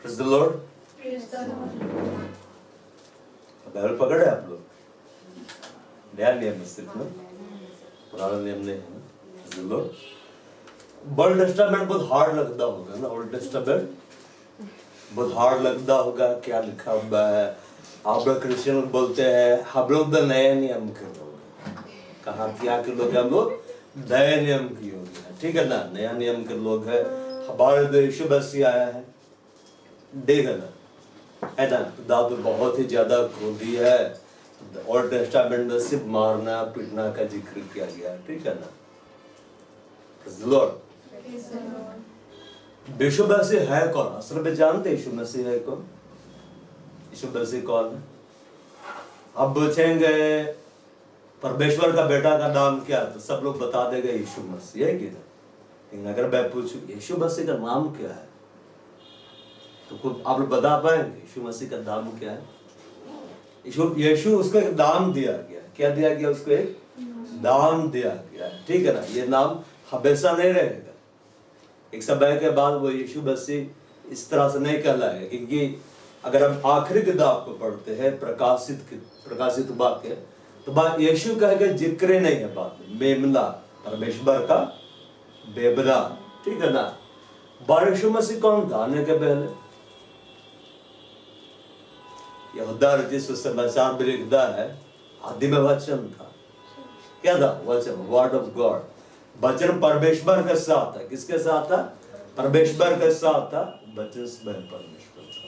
Praise the Lord. Bible पकड़े आप लोग? नया नियम में सिर्फ ना, पुराना नियम नहीं है ना। Praise the Lord. Old testament बहुत हार्ड लगता होगा ना, ओल्ड टेस्टामेंट बहुत हार्ड लगता होगा। क्या लिखा हुआ है? आप लोग क्रिश्चियन बोलते हैं हम लोग तो नए नियम के लोग हैं। कहाँ क्या के लोग हैं? हम लोग नए नियम के लोग हैं, ठीक है ना, नया नियम के लोग हैं। हमारे तो यीशु मसीह आया है, देखा ना, है ना। खुदा तो बहुत ही ज्यादा क्रोधी है। ओल्ड टेस्टामेंट में सिर्फ मारना पीटना का जिक्र किया गया, ठीक है ना। Praise the Lord. यीशु मसीह है कौन? असल में जानते यीशु मसीह है कौन? यीशु मसीह कौन है? अब पूछेंगे परमेश्वर का बेटा का नाम क्या है, तो सब लोग बता देंगे यीशु मसीह है कि नहीं। लेकिन अगर मैं पूछूं यीशु मसीह का नाम क्या है, तो खुद आप लोग बता पाएंगे यीशु मसीह का नाम क्या है? यीशु उसको एक नाम दिया गया। क्या दिया गया? उसको एक नाम दिया गया, ठीक है ना। ये नाम हमेशा नहीं रहेगा, एक समय के बाद वो यीशु मसीह इस तरह से नहीं कहलाएगा। क्योंकि अगर हम आखिरी किताब को पढ़ते हैं प्रकाशित वाक्य, तो बात यीशु कह के जिक्र नहीं है, बात मेमना परमेश्वर का बेबना, ठीक है ना। यीशु मसीह कौन था आने के पहले? यहूदा रचित सुसमाचार में लिखता है आदि में वचन था। क्या था? वचन, वर्ड ऑफ गॉड। वचन परमेश्वर के साथ है। किसके साथ था? परमेश्वर के साथ था। वचन स्वयं परमेश्वर था।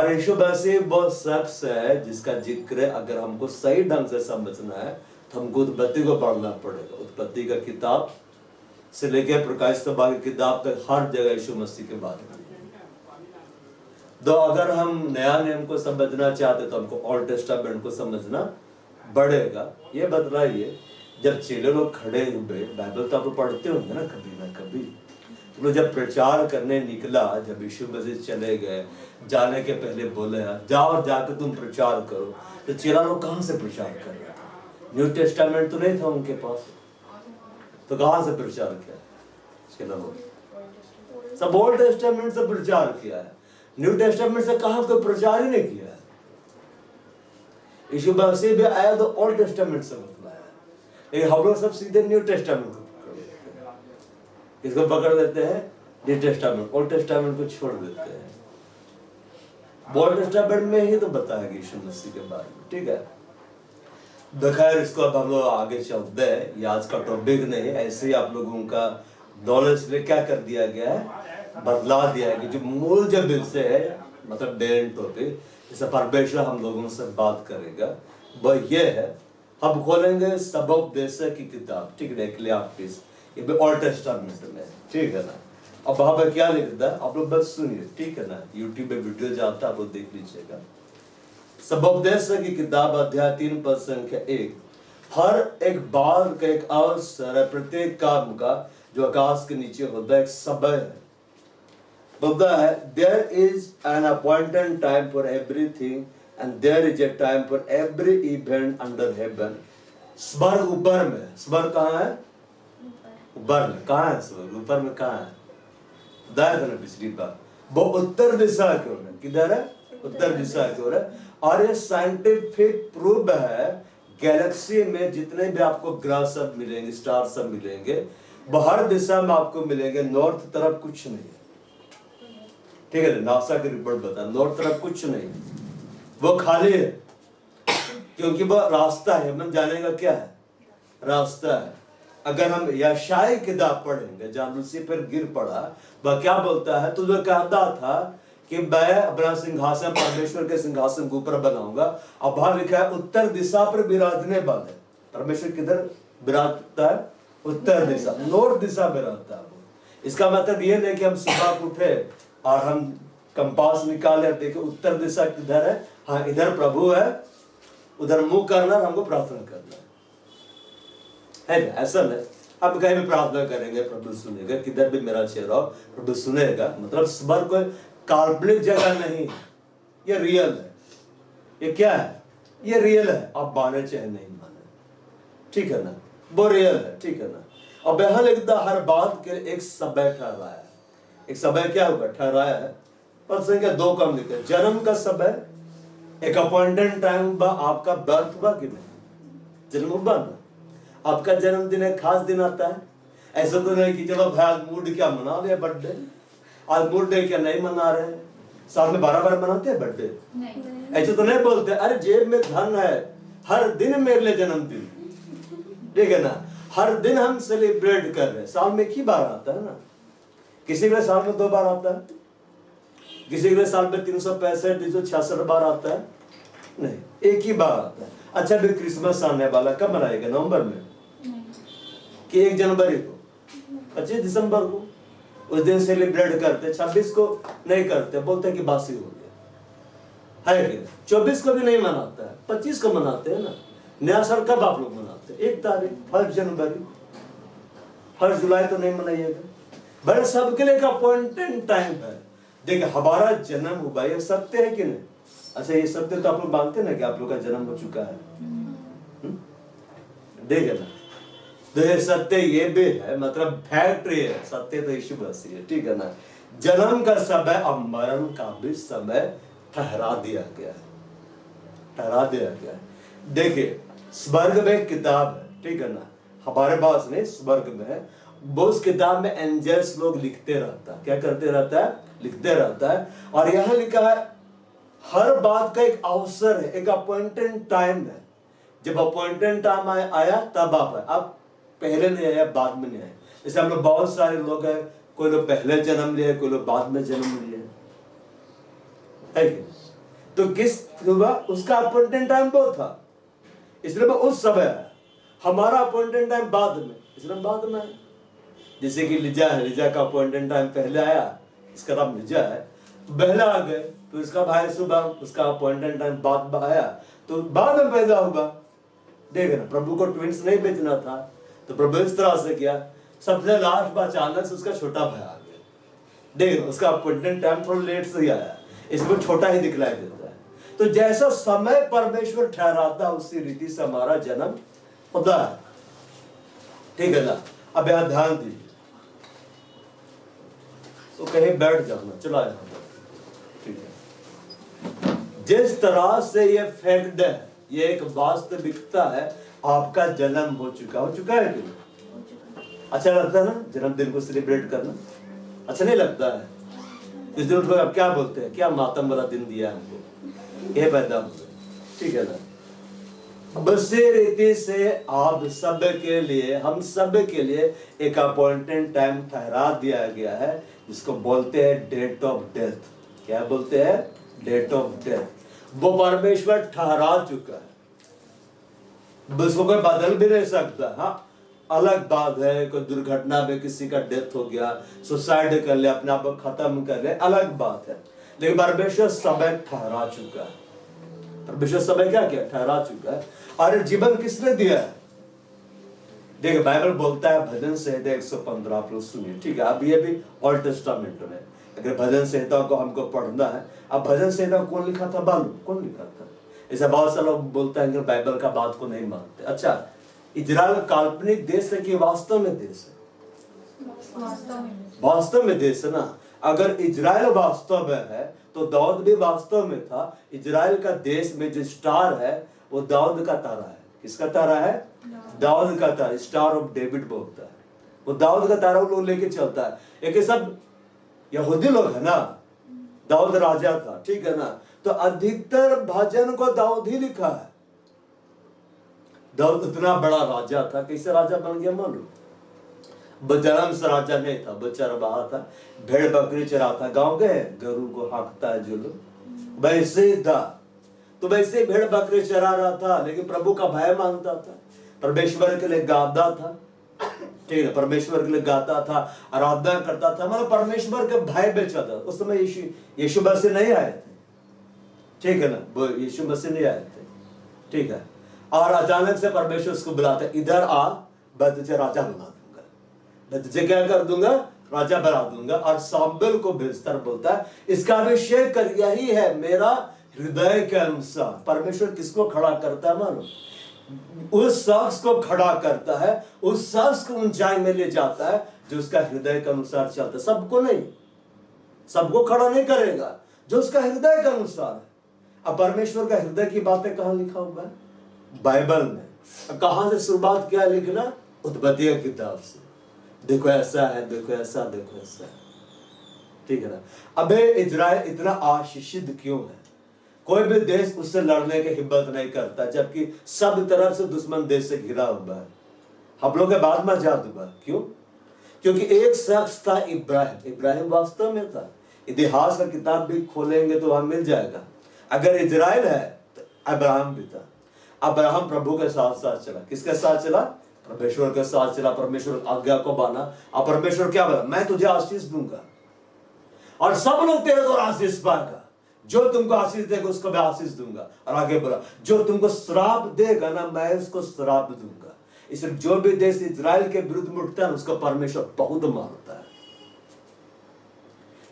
यीशु मसीह वो शख्स है जिसका जिक्र अगर हमको सही ढंग से समझना है तो हमको उत्पत्ति को पढ़ना पड़ेगा। उत्पत्ति का किताब से लेकर प्रकाशित वाक्य की किताब तक हर जगह यीशु मसीह के बारे में। तो अगर हम नया नियम को समझना चाहते तो हमको ओल्ड टेस्टामेंट को समझना बढ़ेगा। ये बतलाइए, जब चेले लोग खड़े हुए, बाइबल तो आप पढ़ते होंगे ना कभी ना कभी, तो जब प्रचार करने निकला, जब यीशु मसीह चले गए, जाने के पहले बोले जाओ और जाकर तुम प्रचार करो, तो चेला लोग कहाँ से प्रचार कर रहे थे? न्यू टेस्टामेंट तो नहीं था उनके पास, तो कहाँ से प्रचार किया चेला लोग? सब ओल्ड टेस्टामेंट से प्रचार किया है, न्यू टेस्टामेंट से कहाँ कोई प्रचार ही नहीं किया है। यीशु मसीह भी आया तो ओल्ड टेस्टामेंट से बतलाया, लेकिन हम लोग सब सीधे न्यू टेस्टामेंट को पकड़ लेते हैं। इसको पकड़ लेते हैं न्यू टेस्टामेंट, ओल्ड टेस्टामेंट को छोड़ देते हैं। ओल्ड टेस्टामेंट में ही तो बताया गया यीशु मसीह के बारे में, ठीक है। खैर इसको अब हम लोग आगे चलते हैं, ये आज का टॉपिक नहीं है। ऐसे ही आप लोगों का नॉलेज में क्या कर दिया गया है, बदला दिया है कि जो मूल जो विषय है, मतलब मेन टॉपिक जैसे परमेश्वर हम लोगों से बात करेगा वह ये है। हम खोलेंगे सबोपदेशक की किताब, ठीक है, इक्लेसियास्टिस, ये भी ओल्ड टेस्टामेंट में, ठीक है ना। अब वहां पर क्या लिखता है आप लोग बस सुनिए, ठीक है ना। यूट्यूब पे वीडियो जाता है, आप लोग देख लीजिएगा। सबोपदेशक की किताब अध्याय 3 पद संख्या 1। हर एक बार का एक अवसर है, प्रत्येक काम का जो आकाश के नीचे होता है एक समय है। बोलता है there is an appointed time for everything and there is a time for every event under heaven. स्वर्ग ऊपर में, स्वर्ग कहाँ है? ऊपर में। कहाँ है स्वर्ग? ऊपर में कहाँ है? दाया था ना पिछली बार, वो उत्तर दिशा की ओर है। किधर है? उत्तर दिशा की ओर है। और ये साइंटिफिक प्रूफ है, गैलेक्सी में जितने भी आपको ग्रह सब मिलेंगे, स्टार सब मिलेंगे, वो हर दिशा में आपको मिलेंगे। नॉर्थ तरफ कुछ नहीं है, ठीक है। नासा की रिपोर्ट बता, नॉर्थ तरफ कुछ नहीं, वो खाली है, क्योंकि वो रास्ता है। मन जाने का क्या है? रास्ता है। अगर हम यशायाह की किताब पढ़ेंगे, जहां लूसीफर गिर पड़ा, वह क्या बोलता है? तो जो कहता था कि मैं अपना सिंहासन परमेश्वर के सिंहासन के ऊपर बनाऊंगा। अब वहां लिखा है उत्तर दिशा पर विराजने वाले। परमेश्वर किधर विराजता है? उत्तर दिशा, नॉर्थ दिशा में रहता है वो। इसका मतलब ये नहीं कि हम सुबह उठे और हम कंपास निकाले और देखे उत्तर दिशा किधर है, हाँ इधर प्रभु है, उधर मुंह करना और हमको प्रार्थना करना है ना? ऐसा नहीं। अब कहीं भी प्रार्थना करेंगे प्रभु सुनेगा, किधर भी मेरा चेहरा हो प्रभु सुनेगा। मतलब स्वर्ग कोई काल्पनिक जगह नहीं, ये रियल है। ये क्या है? ये रियल है। आप माने चाहे नहीं माने, ठीक है ना, वो रियल है, ठीक है ना। अब यहाँ लिखता हर बात के एक समय ठहरा है। एक समय क्या होगा ठहराया है, पर संख्या 2 कम लिखे। जन्म का समय एक अपॉइंटेड टाइम हुआ, आपका बर्थ हुआ कि नहीं, जन्म हुआ ना, आपका जन्मदिन एक खास दिन आता है। ऐसा तो नहीं कि चलो भाई आज मूड क्या मना लिया बर्थडे, आज मूड डे क्या नहीं मना रहे, साल में 12 बार मनाते हैं बर्थडे। ऐसे तो नहीं बोलते अरे जेब में धन है, हर दिन मेरे लिए जन्मदिन, ठीक है ना, हर दिन हम सेलिब्रेट कर रहे हैं। साल में एक ही बार आता है ना, किसी के साल में 2 बार आता है, किसी के साल में 365 366 बार आता है, नहीं एक ही बार आता है। अच्छा भी क्रिसमस आने वाला, कब मनाएगा, नवंबर में कि 1 जनवरी को, 25 दिसंबर को, उस दिन सेलिब्रेट करते, 26 को नहीं करते, बोलते हैं कि बासी हो गया है कि 24 को भी नहीं मनाता है, 25 को मनाते हैं ना। नया साल कब आप लोग मनाते हैं, 1 तारीख, 1 जनवरी, 1 जुलाई तो नहीं मनाइएगा। बड़े सबके लिए एक अपॉइंटेड टाइम है। देखिए हमारा जन्म हुआ, ये सत्य है कि नहीं? अच्छा ये सत्य तो आप लोग मानते हैं ना कि आप लोग का जन्म हो चुका है, देखिए ना, तो ये सत्य ये भी है, मतलब फैक्ट ये है, सत्य तो यीशु मसीह है, ठीक है ना। जन्म का समय अब मरण का भी समय ठहरा दिया गया है, ठहरा दिया गया है। देखिए स्वर्ग में एक किताब है, ठीक है ना, हमारे पास नहीं, स्वर्ग में है, वो उस किताब में एंजल्स लोग लिखते रहता है, क्या करते रहता है, लिखते रहता है। और यहाँ लिखा है हर बात का एक अवसर है, एक अपॉइंटेड टाइम है। जब अपॉइंटेड टाइम आया तब आप पहले नहीं आया, बाद में नहीं आया। जैसे हम लोग बहुत सारे लोग हैं, कोई लोग पहले जन्म लिए, कोई लोग बाद में जन्म लिए, है कि? तो किस हुआ, उसका अपॉइंटेड टाइम वो था, इसलिए वो उस समय आया। हमारा अपॉइंटेड टाइम बाद में, इसलिए बाद में आया। जैसे कि लिजा है, लिजा का अपॉइंटेड टाइम पहले आया, इसका नाम लिजा है, तो पहले आ गए, तो इसका भाई सुबह, उसका अपॉइंटेड टाइम बाद में आया, तो बाद में पैदा होगा। देखे ना, प्रभु को ट्विंस नहीं बेचना था, तो प्रभु इस तरह से किया, सबसे लास्ट में अचानक से उसका छोटा भाई आ गया। देख ना, उसका अपॉइंटेड टाइम थोड़ा लेट से ही आया, इसमें छोटा ही दिखलाई देता है। तो जैसा समय परमेश्वर ठहराता है, उसी रीति से हमारा जन्म होता है, ठीक है ना। अब यहां ध्यान दीजिए, तो कहीं बैठ जाना, चला यहाँ, ठीक है। जिस तरह से ये फैक्ट है, ये एक वास्तविकता है, आपका जन्म हो चुका है कि नहीं? अच्छा लगता है ना जन्मदिन को सेलिब्रेट करना, अच्छा नहीं लगता है? इस दिन लोग अब क्या बोलते हैं, क्या मातम वाला दिन दिया हमको, ये पैदा हुआ, ठीक है ना। बस रीति से आप सब के लिए, हम सब के लिए एक अपॉइंटेड टाइम ठहरा दिया गया है, जिसको बोलते हैं डेट ऑफ डेथ। क्या बोलते हैं? Date of death. वो परमेश्वर ठहरा चुका है, उसको कोई बदल भी नहीं सकता। हाँ अलग बात है, कोई दुर्घटना में किसी का डेथ हो गया, सुसाइड कर ले, अपने आप को खत्म कर ले, अलग बात है, लेकिन परमेश्वर समय ठहरा चुका है। परमेश्वर समय क्या किया? ठहरा चुका है। और जीवन किसने दिया है? देखिए बाइबल बोलता है, भजन संहिता 115, आप लोग सुनिए, ठीक है। अब ये भी ओल्ड टेस्टामेंट में, अगर भजन संहिता को हमको पढ़ना है, अब भजन संहिता कौन लिखा था मालूम? कौन लिखा था? ऐसा बहुत सारे लोग बोलते हैं कि बाइबल का बात को नहीं मानते। अच्छा, इजराइल काल्पनिक देश है कि वास्तव में देश है? वास्तव में देश है ना। अगर इजराइल वास्तव में है तो दाऊद भी वास्तव में था। इजराइल का देश में जो स्टार है वो दाऊद का तारा है। किसका तारा है? दाऊद का तारा, स्टार ऑफ डेविड बोलता है। वो दाऊद का तारा वो लोग लेके चलता है। एक सब यहूदी लोग है ना, दाऊद राजा था, ठीक है ना, तो अधिकतर भजन को दाऊद ही लिखा है। दाऊद इतना बड़ा राजा था, कैसे राजा बन गया मालूम? जन्म से राजा नहीं था, वो चरवाहा था, भेड़ बकरी चराता, गांव गए गरू को हाँकता है जो लोग, वैसे ही था। तो वैसे ही भेड़ बकरी चरा रहा था, लेकिन प्रभु का भय मानता था, परमेश्वर के लिए गाता था, ठीक है, परमेश्वर के लिए गाता था, आराधना करता था, मतलब परमेश्वर के भय बेचा था। उस समय यीशु मसीह नहीं आए थे, ठीक है ना, वो यीशु मसीह नहीं आए थे, ठीक है। और अचानक से परमेश्वर उसको बुलाता है, इधर आ, मैं तुझे राजा बना दूंगा, मैं तुझे क्या कर दूंगा? राजा बना दूंगा। और सामुएल को भेजता बोलता है, इसका अभिषेक कर, यही है मेरा हृदय के अनुसार। परमेश्वर किसको खड़ा करता है मानो? उस शख्स को खड़ा करता है, उस शख्स को ऊंचाई में ले जाता है जो उसका हृदय के अनुसार चलता है, सबको नहीं। सबको खड़ा नहीं करेगा, जो उसका हृदय के अनुसार है। अब परमेश्वर का हृदय की बातें कहाँ लिखा हुआ है? बाइबल में। कहाँ से शुरुआत किया लिखना? उत्पत्ति की किताब से। देखो ऐसा है, देखो ऐसा, देखो ऐसा है, ठीक है ना। अबे इजराइल इतना आशीषित क्यों है? कोई भी देश उससे लड़ने की हिम्मत नहीं करता, जबकि सब तरफ से दुश्मन देश से घिरा हुआ है। हम लोग के बाद में आजाद हुआ, क्यों? क्योंकि एक शख्स था इब्राहिम। इब्राहिम वास्तव में था। इतिहास का किताब भी खोलेंगे तो वहां मिल जाएगा। अगर इजराइल है तो अब्राहम भी था। अब्राहम प्रभु के साथ साथ चला। किसके साथ चला? परमेश्वर के साथ चला। परमेश्वर आज्ञा को माना। अब परमेश्वर क्या बोला? मैं तुझे आशीष दूंगा और सब लोग तेरे द्वारा आशीष पाएगा। जो तुमको आशीष देगा उसको मैं आशीष दूंगा। और आगे बोला, जो तुमको श्राप देगा ना, मैं उसको श्राप दूंगा। इसलिए जो भी देश इजराइल के विरुद्ध में उठता है उसको परमेश्वर बहुत मारता है।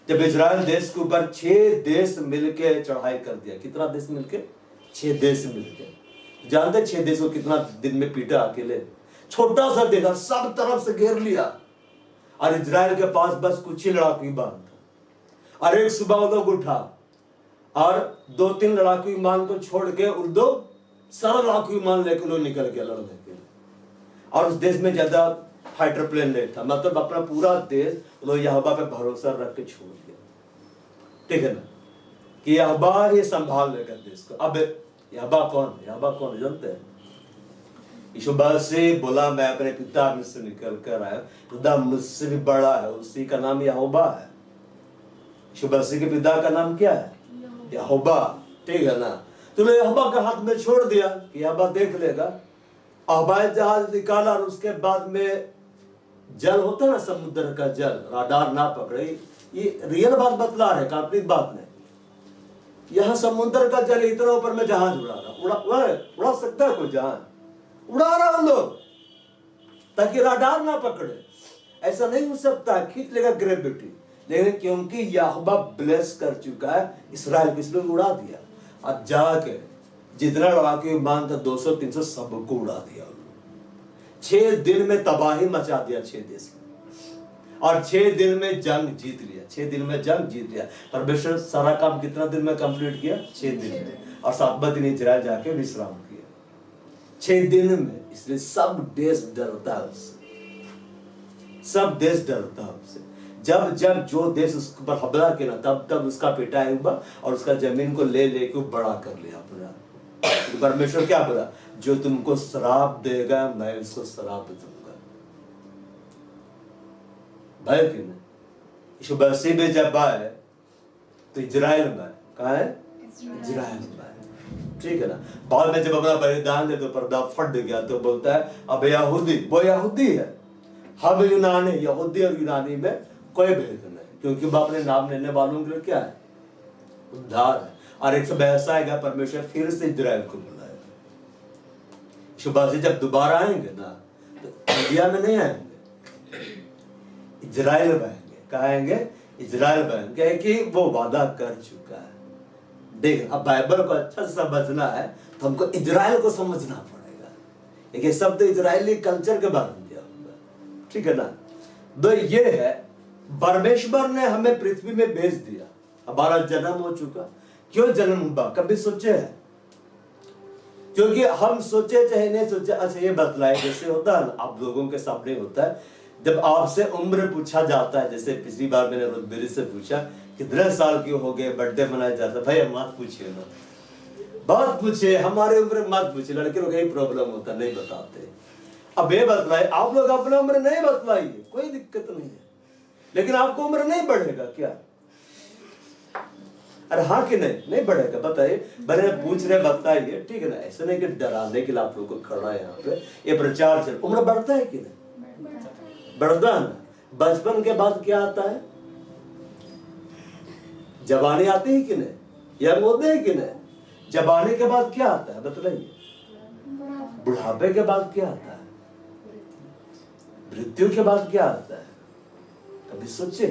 जब इजराइल देश के ऊपर 6 देश मिलके चढ़ाई कर दिया। कितना देश मिलके? 6 देश मिलके। जानते 6 देश को कितना दिन में पीटा अकेले? छोटा सा देश, सब तरफ से घेर लिया और इजराइल के पास बस कुछ ही लड़ाकू विमान था। और एक सुबह वो लोग उठा और 2-3 लड़ाकू विमान को छोड़ के उर्दू सारा लड़ाकू विमान लेकर लोग निकल गया लड़ने के लिए। और उस देश में ज्यादा फाइटर प्लेन नहीं था। मतलब अपना पूरा देश लोग यहोवा पे भरोसा रख के छोड़ दिया, ठीक है ना, कि यहोवा ही संभाल लेगा देश को। अब यहोवा कौन? यहोवा कौन जानते हैं? यीशु मसीह बोला, मैं अपने पिता में से निकल कर आया, खुदा मुझसे भी बड़ा है, उसी का नाम यहोवा है। यीशु मसीह के पिता का नाम क्या है? यहोवा, ठीक है ना। तूने यहोवा के हाथ में छोड़ दिया कि यहोवा देख लेगा। हवाई जहाज निकाला और उसके बाद में जल होता है ना, समुद्र का जल, राडार ना पकड़े। ये रियल बात बतला रहे, काल्पनिक बात नहीं। यहां समुद्र का जल इतना ऊपर में जहाज उड़ा रहा, उड़ा सकता है कोई जहाज? उड़ा रहा हम लोग ताकि राडार ना पकड़े। ऐसा नहीं हो सकता, खींच लेगा ग्रेविटी। लेकिन क्योंकि यहोवा ब्लेस कर चुका है, इसराइल किस लोग उड़ा दिया। और जाके जितना लड़ाकू विमान था 200-300 सबको उड़ा दिया। 6 दिन में तबाही मचा दिया 6 देश में। और 6 दिन में जंग जीत लिया। 6 दिन में जंग जीत लिया। परमेश्वर सारा काम कितना दिन में कंप्लीट किया? 6 दिन में। और 7वां दिन इजराइल जाके विश्राम किया 6 दिन में। इसलिए सब देश डरता है उससे। सब देश डरता है उससे। जब जब जो देश उसके ऊपर हमला किया तब तब उसका पिटाई हुआ और उसका जमीन को ले लेके बड़ा कर लिया अपना। परमेश्वर क्या बोला? जो तुमको श्राप देगा मैं उसको श्राप दूंगा। भाई कि नहीं? यीशु मसीह में जब आए तो इजराइल में, कहाँ है? इजराइल में, ठीक है ना। बाद में जब अपना बलिदान दे तो पर्दा फट गया तो बोलता है अब यहूदी, वो यहूदी है, हम यूनानी। यहूदी और यूनानी में कोई भेद नहीं, क्योंकि वो अपने नाम लेने वालों के लिए क्या है? उद्धार है। और एक सब ऐसा आएगा, परमेश्वर फिर से इजराइल को बुलाएगा। शुभाषी जब दोबारा आएंगे ना तो इंडिया में नहीं आएंगे, इजराइल में आएंगे। कहाँ आएंगे? इजराइल में आएंगे, कि वो वादा कर चुका है। देख, अब बाइबल को अच्छा से समझना है तो हमको इजराइल को समझना पड़ेगा। देखिए, सब तो इजरायली कल्चर के बारे में दिया हुआ, ठीक है ना। तो ये है, परमेश्वर ने हमें पृथ्वी में भेज दिया। हमारा जन्म हो चुका। क्यों जन्म हुआ? कभी सोचे है? क्योंकि हम सोचे चाहे नहीं सोचे, अच्छा ये बतलाए, जैसे होता है ना, आप लोगों के सामने होता है, जब आपसे उम्र पूछा जाता है, जैसे पिछली बार मैंने रुद्रबेरी से पूछा कितने साल के हो गए, बर्थडे मनाया जाता है। भाई मत पूछिए ना, बात पूछिए, हमारे उम्र मत पूछिए। लड़के लोग यही प्रॉब्लम होता है, नहीं बताते। अब ये बतलाए, आप लोग अपना उम्र नहीं बतलाइए, कोई दिक्कत नहीं है, लेकिन आपको उम्र नहीं बढ़ेगा क्या? अरे हाँ कि नहीं बढ़ेगा? बताइए। बड़े पूछ रहे, बताइए, ठीक है ना। ऐसा नहीं कि डराने के लिए आप लोग को खड़ा है यहाँ पे, ये प्रचार चल। उम्र बढ़ता है कि नहीं? बढ़ता है ना। बचपन के बाद क्या आता है? जवानी आती है कि नहीं? यंग होते हैं कि नहीं? जवानी के बाद क्या आता है बतलाइए? बुढ़ापे के बाद क्या आता है? मृत्यु के बाद क्या आता है? कभी सोचे?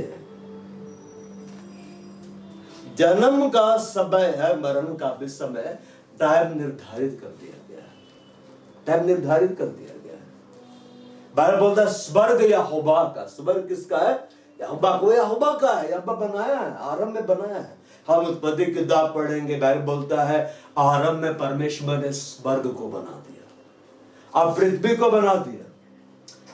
जन्म का समय है, मरण का भी समय टाइम निर्धारित कर दिया गया है। टाइम निर्धारित कर दिया गया है। बाइबल बोलता है स्वर्ग यहोवा का। स्वर्ग किसका है? यहोवा को, यहोवा का है, यहोवा बनाया है, आरंभ में बनाया है। हम उत्पत्ति की किताब पढ़ेंगे, बाइबल बोलता है आरंभ में परमेश्वर ने स्वर्ग को बना दिया, अब पृथ्वी को बना दिया।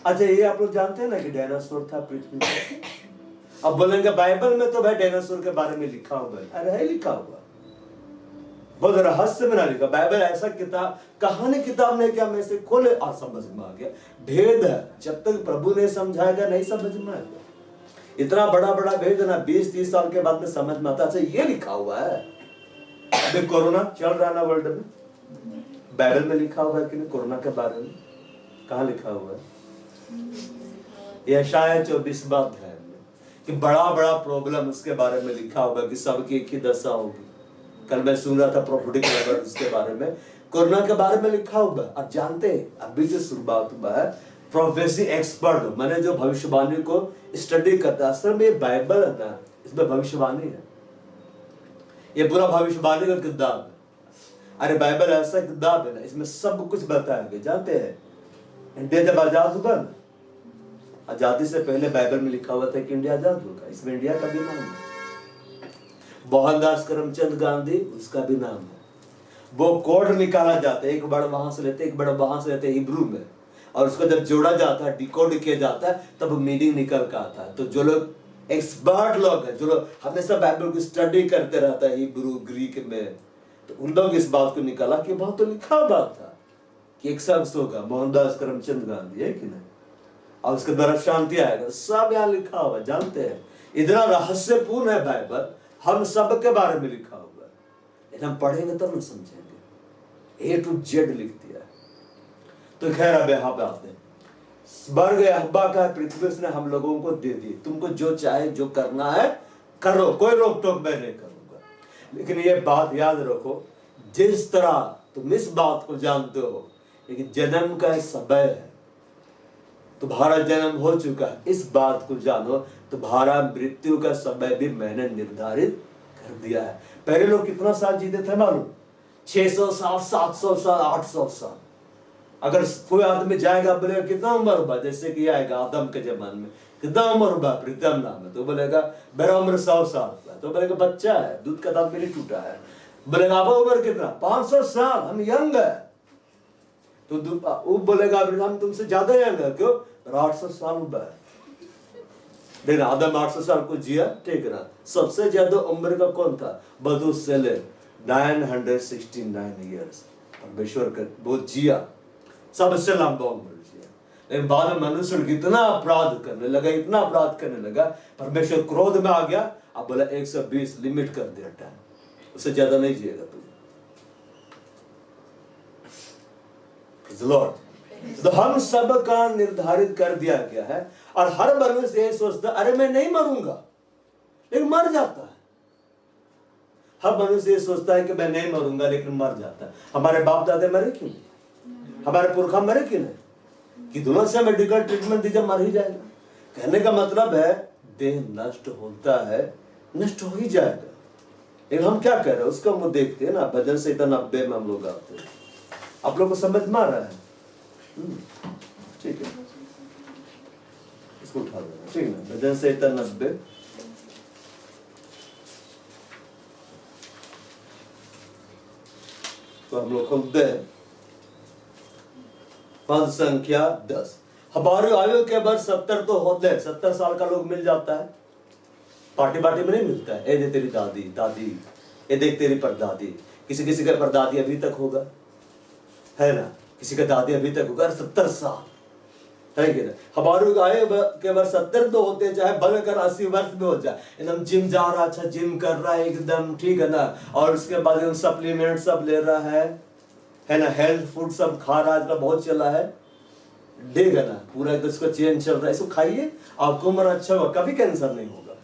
अच्छा, ये आप लोग जानते हैं ना कि डायनासोर था पृथ्वी पर। अब बोलेंगे बाइबल में तो भाई डायनासोर के बारे में लिखा हुआ है। अरे है लिखा हुआ, बहुत रहस्य में ना लिखा। बाइबल ऐसा किताब, कहानी किताब नहीं कि हम ऐसे खोले और समझ में आ गया। भेद है, जब तक प्रभु ने समझाएगा नहीं समझ में आएगा। इतना बड़ा बड़ा भेद है ना, 20-30 साल के बाद में समझ में आता। अच्छा, ये लिखा हुआ है। अभी कोरोना चल रहा है ना वर्ल्ड में, बाइबल में लिखा हुआ है कि नहीं कोरोना के बारे में? कहाँ लिखा हुआ है? यशायाह 24 बात है कि बड़ा बड़ा प्रॉब्लम उसके बारे में लिखा हुआ है कि सबकी एक ही दशा होगी। कल मैं सुन रहा था प्रोफेटिक वर्ड उसके बारे में, कोरोना के बारे में लिखा हुआ है। आप जानते हैं अभी जो शुरुआत हुआ है, प्रोफेसी एक्सपर्ट मैंने जो भविष्यवाणी को स्टडी करता है, असल में बाइबल है ना, इसमें भविष्यवाणी है। ये पूरा भविष्यवाणी का किताब है। अरे बाइबल ऐसा किताब है ना, इसमें सब कुछ बताया गया। जानते हैं इंडिया जब आजाद हुआ ना, आजादी से पहले बाइबल में लिखा हुआ था कि इंडिया आजाद होगा। इसमें इंडिया का भी नाम है, मोहनदास करमचंद गांधी उसका भी नाम है। वो कोड निकाला जाता है, एक वर्ड वहां से लेते, एक वर्ड वहां से लेते हिब्रू में, और उसको जब जोड़ा जाता है, डिकोड किया जाता है, तब मीनिंग निकल कर आता है। तो जो लोग एक्सपर्ट लोग हैं, जो लोग हमेशा बाइबल को स्टडी करते रहता है हिब्रू ग्रीक में, तो उन लोग इस बात को निकाला कि वहां तो लिखा बात था कि एक शख्स होगा मोहनदास करमचंद गांधी, है कि नहीं, और उसके द्वारा शांति आएगा। सब यहाँ लिखा हुआ, जानते हैं इतना रहस्यपूर्ण है बाइबल, हम सब के बारे में लिखा हुआ है। लेकिन हम पढ़ेंगे तब हम समझेंगे। A to Z लिख दिया है। तो खैर अब यहाँ पे आते हैं, स्वर्ग यहोवा का, पृथ्वी उसने हम लोगों को दे दी। तुमको जो चाहे जो करना है करो, कोई रोक टोक मैं नहीं करूंगा। लेकिन ये बात याद रखो, जिस तरह तुम इस बात को जानते हो लेकिन जन्म का समय है, तुम्हारा जन्म हो चुका है, इस बात को जानो, तुम्हारा मृत्यु का समय भी मैंने निर्धारित कर दिया है। पहले लोग कितना साल जीते थे मालूम? 600 साल, 700 साल, 800 साल। अगर कोई आदमी जाएगा, बोलेगा कितना उम्र हुआ, जैसे कि आएगा आदम के जमाने में, कितना उम्र हुआ प्रीतम नाम है, तो बोलेगा मेरा उम्र 100 साल हुआ। तो बोलेगा बच्चा है, दूध का दांत भी नहीं टूटा है। बोलेगा अब उम्र कितना? 500 साल, हम यंग है। तो वो बोलेगा हम तुमसे ज्यादा यंग है। क्यों? 800 साल हुआ है। लेकिन आदम 800 साल को जिया, ठीक है ना। सबसे ज्यादा उम्र का कौन था? बदुसेलेम, 969 ईयर्स। परमेश्वर का वो जिया, सबसे लंबा उम्र जिया। लेकिन बाद में मनुष्य कितना अपराध करने लगा, इतना अपराध करने लगा, परमेश्वर क्रोध में आ गया। अब बोला 120 लिमिट कर दिया टाइम, उससे ज्यादा नहीं जिएगा तू। लॉर्ड, तो हम सब का निर्धारित कर दिया गया है। और हर मनुष्य ये सोचता अरे मैं नहीं मरूंगा, लेकिन मर जाता है। हर मनुष्य ये सोचता है कि मैं नहीं मरूंगा, लेकिन मर जाता है। हमारे बाप दादे मरे क्यों? हमारे पुरखा मरे क्यों नहीं? कि दोनों से मेडिकल ट्रीटमेंट दीजिए, मर ही जाएगा। कहने का मतलब है देह नष्ट होता है, नष्ट हो ही जाएगा। लेकिन हम क्या कह रहे हैं उसका हम देखते हैं ना। भजन संहिता 90 में हम लोग आते हैं। आप लोग को समझ में आ रहा है? ठीक है, इसको उठा देना, ठीक है। भजन संहिता 90, तो हम लोग खोलते हैं पद संख्या 10। हमारी आयु के वर्ष 70 तो होते हैं। 70 साल का लोग मिल जाता है, पार्टी पार्टी में नहीं मिलता है। ए दे तेरी दादी, दादी, ये देख तेरी परदादी। किसी किसी का परदादी अभी तक होगा, है ना, किसी का दादी अभी तक होगा। 70 साल है कि ना। हमारे आयु के वर्ष 70 तो होते हैं, चाहे बढ़कर 80 वर्ष में हो जाए। एकदम जिम जा रहा, अच्छा जिम कर रहा है एकदम, ठीक है ना। और उसके बाद सप्लीमेंट सब ले रहा है ना, हेल्थ फूड सब खा रहा है, बहुत चला है, ठीक है ना, पूरा इसका चेंज चल रहा है। इसको खाइए, आपको उम्र अच्छा होगा, कभी कैंसर नहीं होगा,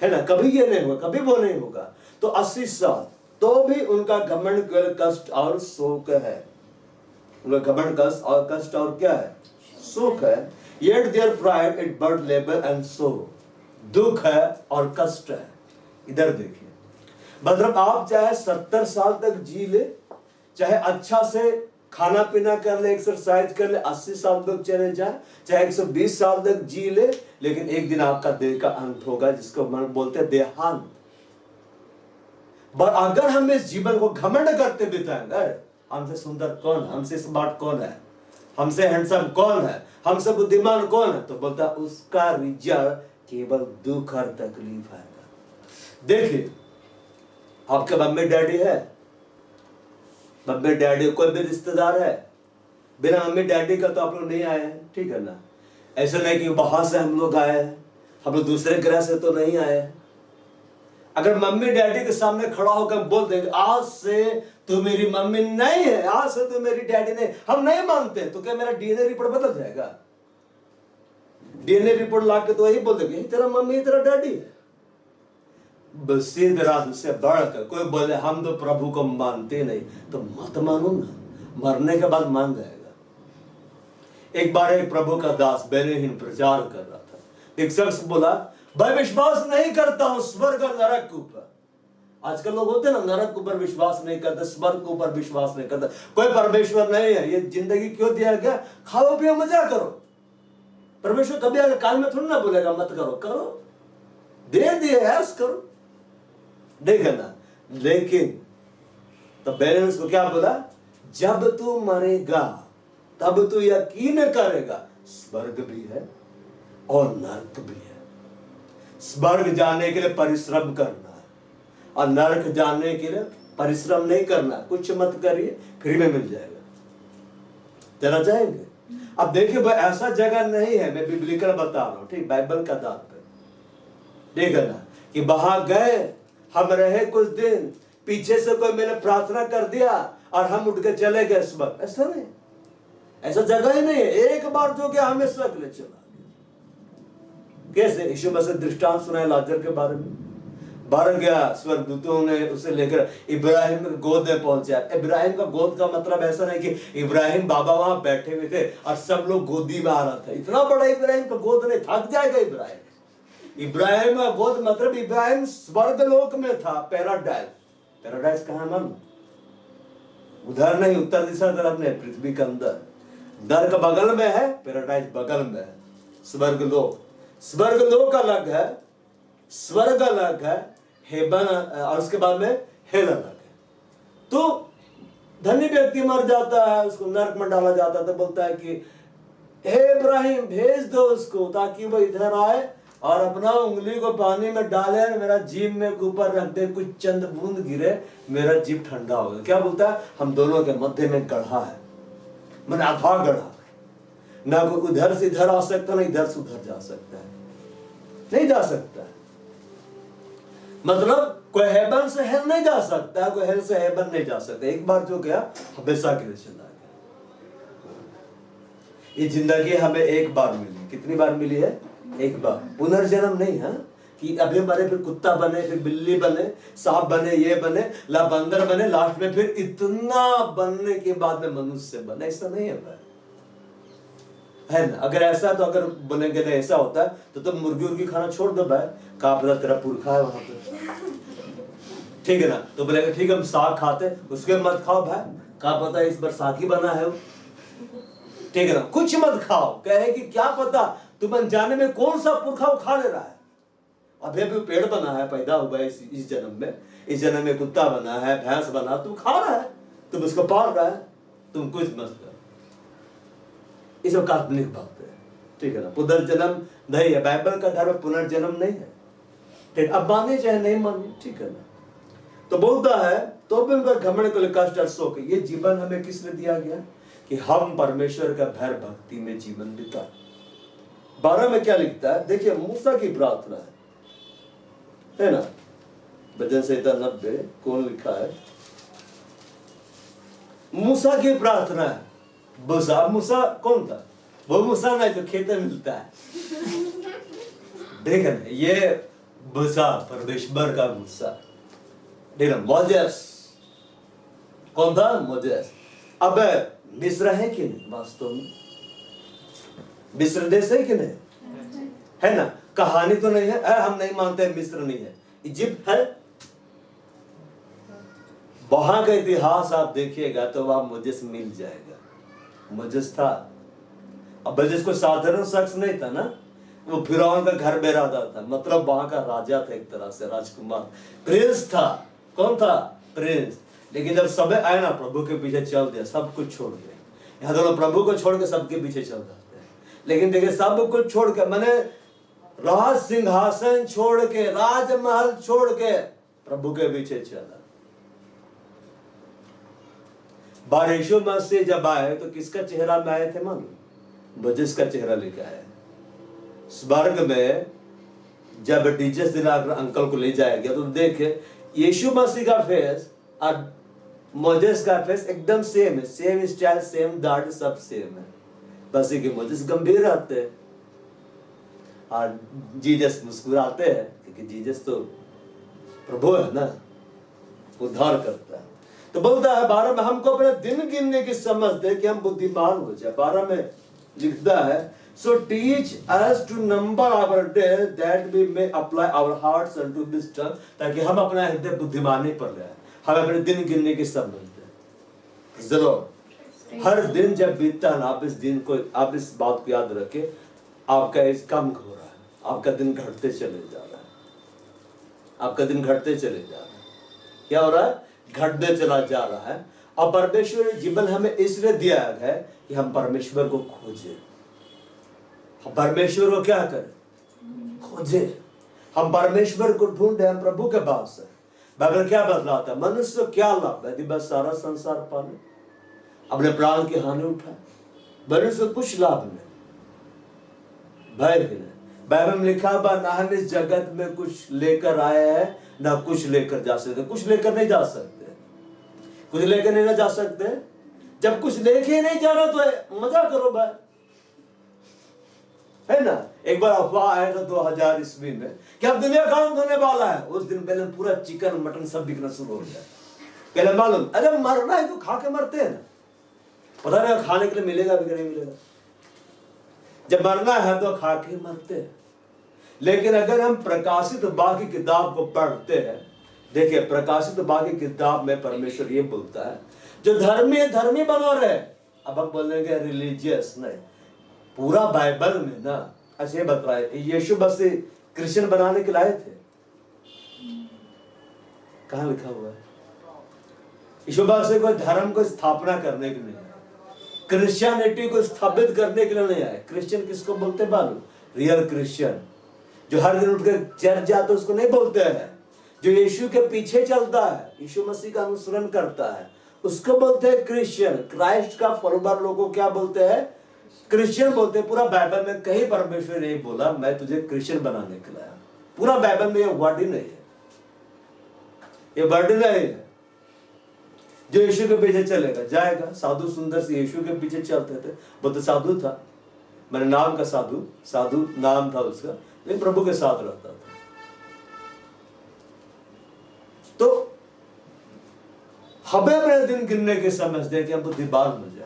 है ना, कभी ये नहीं होगा, कभी वो नहीं होगा। तो 80 साल तो भी उनका घमंड, कष्ट और शोक है। उनका घमंड, कष्ट और क्या है? शोक है। Yet their pride it but labor and sorrow, दुख है और कष्ट है। इधर देखिए, मतलब आप चाहे 70 साल तक जी ले, चाहे अच्छा से खाना पीना कर ले, एक्सरसाइज कर ले, 80 साल तक चले जाए, चाहे 120 साल तक जी ले, लेकिन एक दिन आपका देह का अंत होगा, जिसको मन बोलते हैं देहांत। अगर हम इस जीवन को घमंड करते बिताएंगे, हमसे सुंदर कौन है, हमसे स्मार्ट कौन है, हमसे हैंडसम कौन है, हमसे बुद्धिमान कौन है, तो बोलता उसका रिजल्ट केवल दुख और तकलीफ आएगा। देखिए, आपके मम्मी डैडी है, मम्मी डैडी कोई भी रिश्तेदार है, बिना मम्मी डैडी का तो आप लोग नहीं आए हैं, ठीक है ना। ऐसा नहीं कि बाहर से हम लोग आए हैं, हम लोग दूसरे ग्रह से तो नहीं आए हैं। अगर मम्मी डैडी के सामने खड़ा होकर बोल देंगे आज से तू मेरी मम्मी नहीं है, आज से तू मेरी डैडी नहीं, हम नहीं मानते, तो क्या मेरा डीएनए रिपोर्ट बदल जाएगा? डीएनए रिपोर्ट ला के तो यही बोल देंगे तेरा मम्मी तेरा डैडी है। बस सीधे रात से बढ़कर कोई बोले हम तो प्रभु को मानते नहीं, तो मत मानो ना, मरने के बाद मान जाएगा। एक बार एक प्रभु का दास बेनेहीन प्रचार कर रहा था, एक शख्स बोला भाई विश्वास नहीं करता हूं स्वर्ग और नरक के ऊपर। आजकल लोग होते हैं ना, नरक के ऊपर विश्वास नहीं करते, स्वर्ग के ऊपर विश्वास नहीं करते, कोई परमेश्वर नहीं है, ये जिंदगी क्यों दिया गया, खाओ पियो मजा करो। परमेश्वर कभी आगे काल में थोड़ी ना बोलेगा मत करो, करो, दे दिए ऐस करो, देखा ना। लेकिन तो बैलेंस को क्या बोला, जब तू मरेगा तब तू यकीन करेगा स्वर्ग भी है और नरक भी है। स्वर्ग जाने के लिए परिश्रम करना है और नरक जाने के लिए परिश्रम नहीं करना, कुछ मत करिए फ्री में मिल जाएगा। जाना चाहेंगे? अब देखिए भाई ऐसा जगह नहीं है, मैं बिब्लिकल बता रहा हूं, ठीक, बाइबल का दांत पे देखा ना, कि वहां गए हम रहे कुछ दिन, पीछे से कोई मैंने प्रार्थना कर दिया और हम उठ के चले गए स्वर्ग, ऐसा नहीं, ऐसा जगह ही नहीं है। एक बार जो गया हमेशा के लिए चला। कैसे? यीशु मसीह दृष्टांत सुनाया लाजर के बारे में, बाहर गया, स्वर्गदूतों ने उसे लेकर इब्राहिम के गोद में पहुंचा। इब्राहिम का गोद का मतलब ऐसा नहीं कि इब्राहिम बाबा वहां बैठे हुए थे और सब लोग गोदी में आ रहा था, इतना बड़ा इब्राहिम का गोद नहीं, थक जाएगा इब्राहिम। इब्राहिम का गोद मतलब इब्राहिम स्वर्ग लोक में था, पैराडाइज। पैराडाइज कहां मन? उधर नहीं, उत्तर दिशा तरफ नहीं, पृथ्वी के अंदर। नरक बगल में है, पैराडाइज बगल में है। स्वर्ग लोक, स्वर्ग लोक अलग है, स्वर्ग अलग है, हेवन और उसके बाद में हेल अलग है। तो धनी व्यक्ति मर जाता है, उसको नरक में डाला जाता है, तो बोलता है कि हे इब्राहिम भेज दो उसको ताकि वो इधर आए और अपना उंगली को पानी में डाले और मेरा जीभ में ऊपर रख दे, कुछ चंद बूंद गिरे, मेरा जीभ ठंडा हो गया। क्या बोलता है? हम दोनों के मध्य में गढ़ा है, मैंने अथाह गढ़ा, ना कोई उधर से इधर आ सकता, ना इधर से उधर जा सकता है, नहीं जा सकता। मतलब कोई हेवन से हेल नहीं जा सकता, कोई हेल से हेवन नहीं जा सकता। एक बार जो गया हमेशा के लिए चला गया। ये जिंदगी हमें एक बार मिली, कितनी बार मिली है? एक बार। पुनर्जन्म नहीं है कि अभी मरे फिर कुत्ता बने, फिर बिल्ली बने, सांप बने, ये बने, बंदर बने, लास्ट में फिर इतना बनने के बाद में मनुष्य बने, ऐसा नहीं है ना। अगर ऐसा तो अगर बनेंगे तो ऐसा होता है तो तुम मुर्गी उर्गी खाना छोड़ दो भाई, का पता तेरा पुरखा है वहां पे, ठीक है ना। तो बोलेगा ठीक है हम साग खाते, उसके मत खाओ भाई, का पता इस बार साग ही बना है वो, ठीक है ना। कुछ मत खाओ, कहे कि क्या पता तुम अनजाने में कौन सा पुरखा वो खा ले रहा है। अभी अभी पेड़ बना है, पैदा हुआ है इस जन्म में, इस जन्म में कुत्ता बना है, भैंस बना, तुम खा रहा है, तुम उसको पाल रहा है, तुम कुछ मत करो। ये सब काल्पनिक बात है, ठीक है ना। पुनर्जन्म नहीं है, बाइबल का धर्म पुनर्जन्म नहीं है, ठीक। अब माने चाहे नहीं माने, ठीक है ना। तो बोलता है तो भी उनका घमंड को कष्ट और शोक। ये जीवन हमें किसने दिया गया कि हम परमेश्वर का भय भक्ति में जीवन बिताए। 12 में क्या लिखता है देखिए, मूसा की प्रार्थना है ना, भजन संहिता 90 कौन लिखा है? मूसा की प्रार्थना है। मूसा कौन था? वो मूसा ना जो खेत में मिलता है, देखा ना, ये मूसा परमेश्वर का मूसा, देखा। मोजेस कौन था? मोजेस। अब मिस्र है कि नहीं? वास्तव में मिस्र देश है कि नहीं? है ना। कहानी तो नहीं है, हम नहीं मानते मिस्र नहीं है, इजिप्ट है। वहां का इतिहास आप देखिएगा तो वहां मोजेस मिल जाएगा। मोजेस था। अब मोजेस कोई साधारण शख्स नहीं था ना, वो फिरौन का घर में रहता था, मतलब वहां का राजा था, एक तरह से राजकुमार, प्रिंस था। कौन था? प्रिंस। लेकिन जब समय आया ना, प्रभु के पीछे चल दिया, सब कुछ छोड़ दिया। यहाँ दोनों प्रभु को छोड़ के सबके पीछे चल जाते हैं। लेकिन देखिए, सब कुछ छोड़ के, मैंने राज सिंहासन छोड़ के, राजमहल छोड़ के प्रभु के पीछे चला। बार यीशु मसीह जब आए तो किसका चेहरा में आए थे? मालूम? मोजेस का चेहरा लेके आए। स्वर्ग में जब डीजे दिलाकर अंकल को ले जाया गया तो देखे यीशु मसीह का फेस और मोजेस का फेस एकदम सेम है, सेम स्टाइल, सेम दाढ़ी, सब सेम है। बस कि मोजेस गंभीर रहते हैं और जीसस मुस्कुराते हैं, क्योंकि जीसस तो प्रभु है ना, उद्धार करता है। तो बोलता है 12 में, हमको अपने दिन गिनने की समझ दे कि हम बुद्धिमान हो जाए। 12 में लिखता है, so teach us to number our days that we may apply our hearts unto wisdom, ताकि हम अपना हृदय बुद्धिमानी पर ले आए, हम अपने दिन गिनने की समझ दे। जरूर हर दिन जब बीतता है ना, आप इस दिन को, आप इस बात को याद रखें, आपका एज कम हो रहा है, आपका दिन घटते चले जा रहा है, आपका दिन घटते चले जा रहा है। क्या हो रहा है? घटते चला जा रहा है। और परमेश्वर जीवन हमें इसलिए दिया है कि हम परमेश्वर को खोजें। हम परमेश्वर को क्या करें? खोजे। हम परमेश्वर को ढूंढे, हम प्रभु के पास है। बाइबल क्या बतलाता है? मनुष्य को क्या लाभ है? बस सारा संसार पाने, अपने प्राण की हानि उठाए, मनुष्य को कुछ लाभ नहीं, भय भी नहीं। बाइबल में लिखा हुआ, ना हम इस जगत में कुछ लेकर आए हैं, ना कुछ लेकर जा सकते। कुछ लेकर नहीं जा सकते, कुछ लेकर नहीं जा सकते। जब कुछ लेके नहीं जाना तो मजा करो भाई, है ना। एक बार अफवाह आया था 2000 ईस्वी में कि अब दुनिया का अंत होने वाला है। उस दिन पहले पूरा चिकन मटन सब बिकना शुरू हो गया। पहले मालूम, अरे मरना है तो खा के मरते हैं ना, पता नहीं खाने के लिए मिलेगा भी नहीं मिलेगा। जब मरना है तो खा के मरते हैं। लेकिन अगर हम प्रकाशित बाग की किताब को पढ़ते हैं, देखिए प्रकाशित बाग की किताब में परमेश्वर ये बोलता है, जो धर्मी है धर्मी बना रहे। अब हम बोलेंगे रिलीजियस नहीं, पूरा बाइबल में ना ऐसे बताया, यीशु मसीह क्रिश्चियन बनाने के लाए थे। कहां लिखा हुआ है? यीशु मसीह को धर्म को स्थापना करने के लिए, क्रिश्चियनिटी को स्थापित करने के लिए नहीं आए। क्रिश्चियन किसको बोलते मालूम? रियल क्रिश्चियन, जो हर दिन उठकर चर्च जाते उसको नहीं बोलते हैं। जो यीशु के पीछे चलता है, यीशु मसीह का अनुसरण करता है, उसको बोलते हैं क्रिश्चियन। क्राइस्ट का फॉलोवर लोगों को क्या बोलते हैं? क्रिश्चियन बोलते हैं। पूरा बाइबल में कहीं परमेश्वर नहीं बोला मैं तुझे क्रिश्चियन बनाने के लाया। पूरा बाइबल में ये वर्ड ही नहीं है, ये वर्ड नहीं है। जो यीशु के पीछे चलेगा जाएगा। साधु सुंदर से यीशु के पीछे चलते थे, वो तो साधु था, मेरे नाम का साधु, साधु नाम था उसका, लेकिन प्रभु के साथ रहता था। तो हमें अपने दिन गिनने के समझते हैं कि हम बुद्धिमान हो जाए।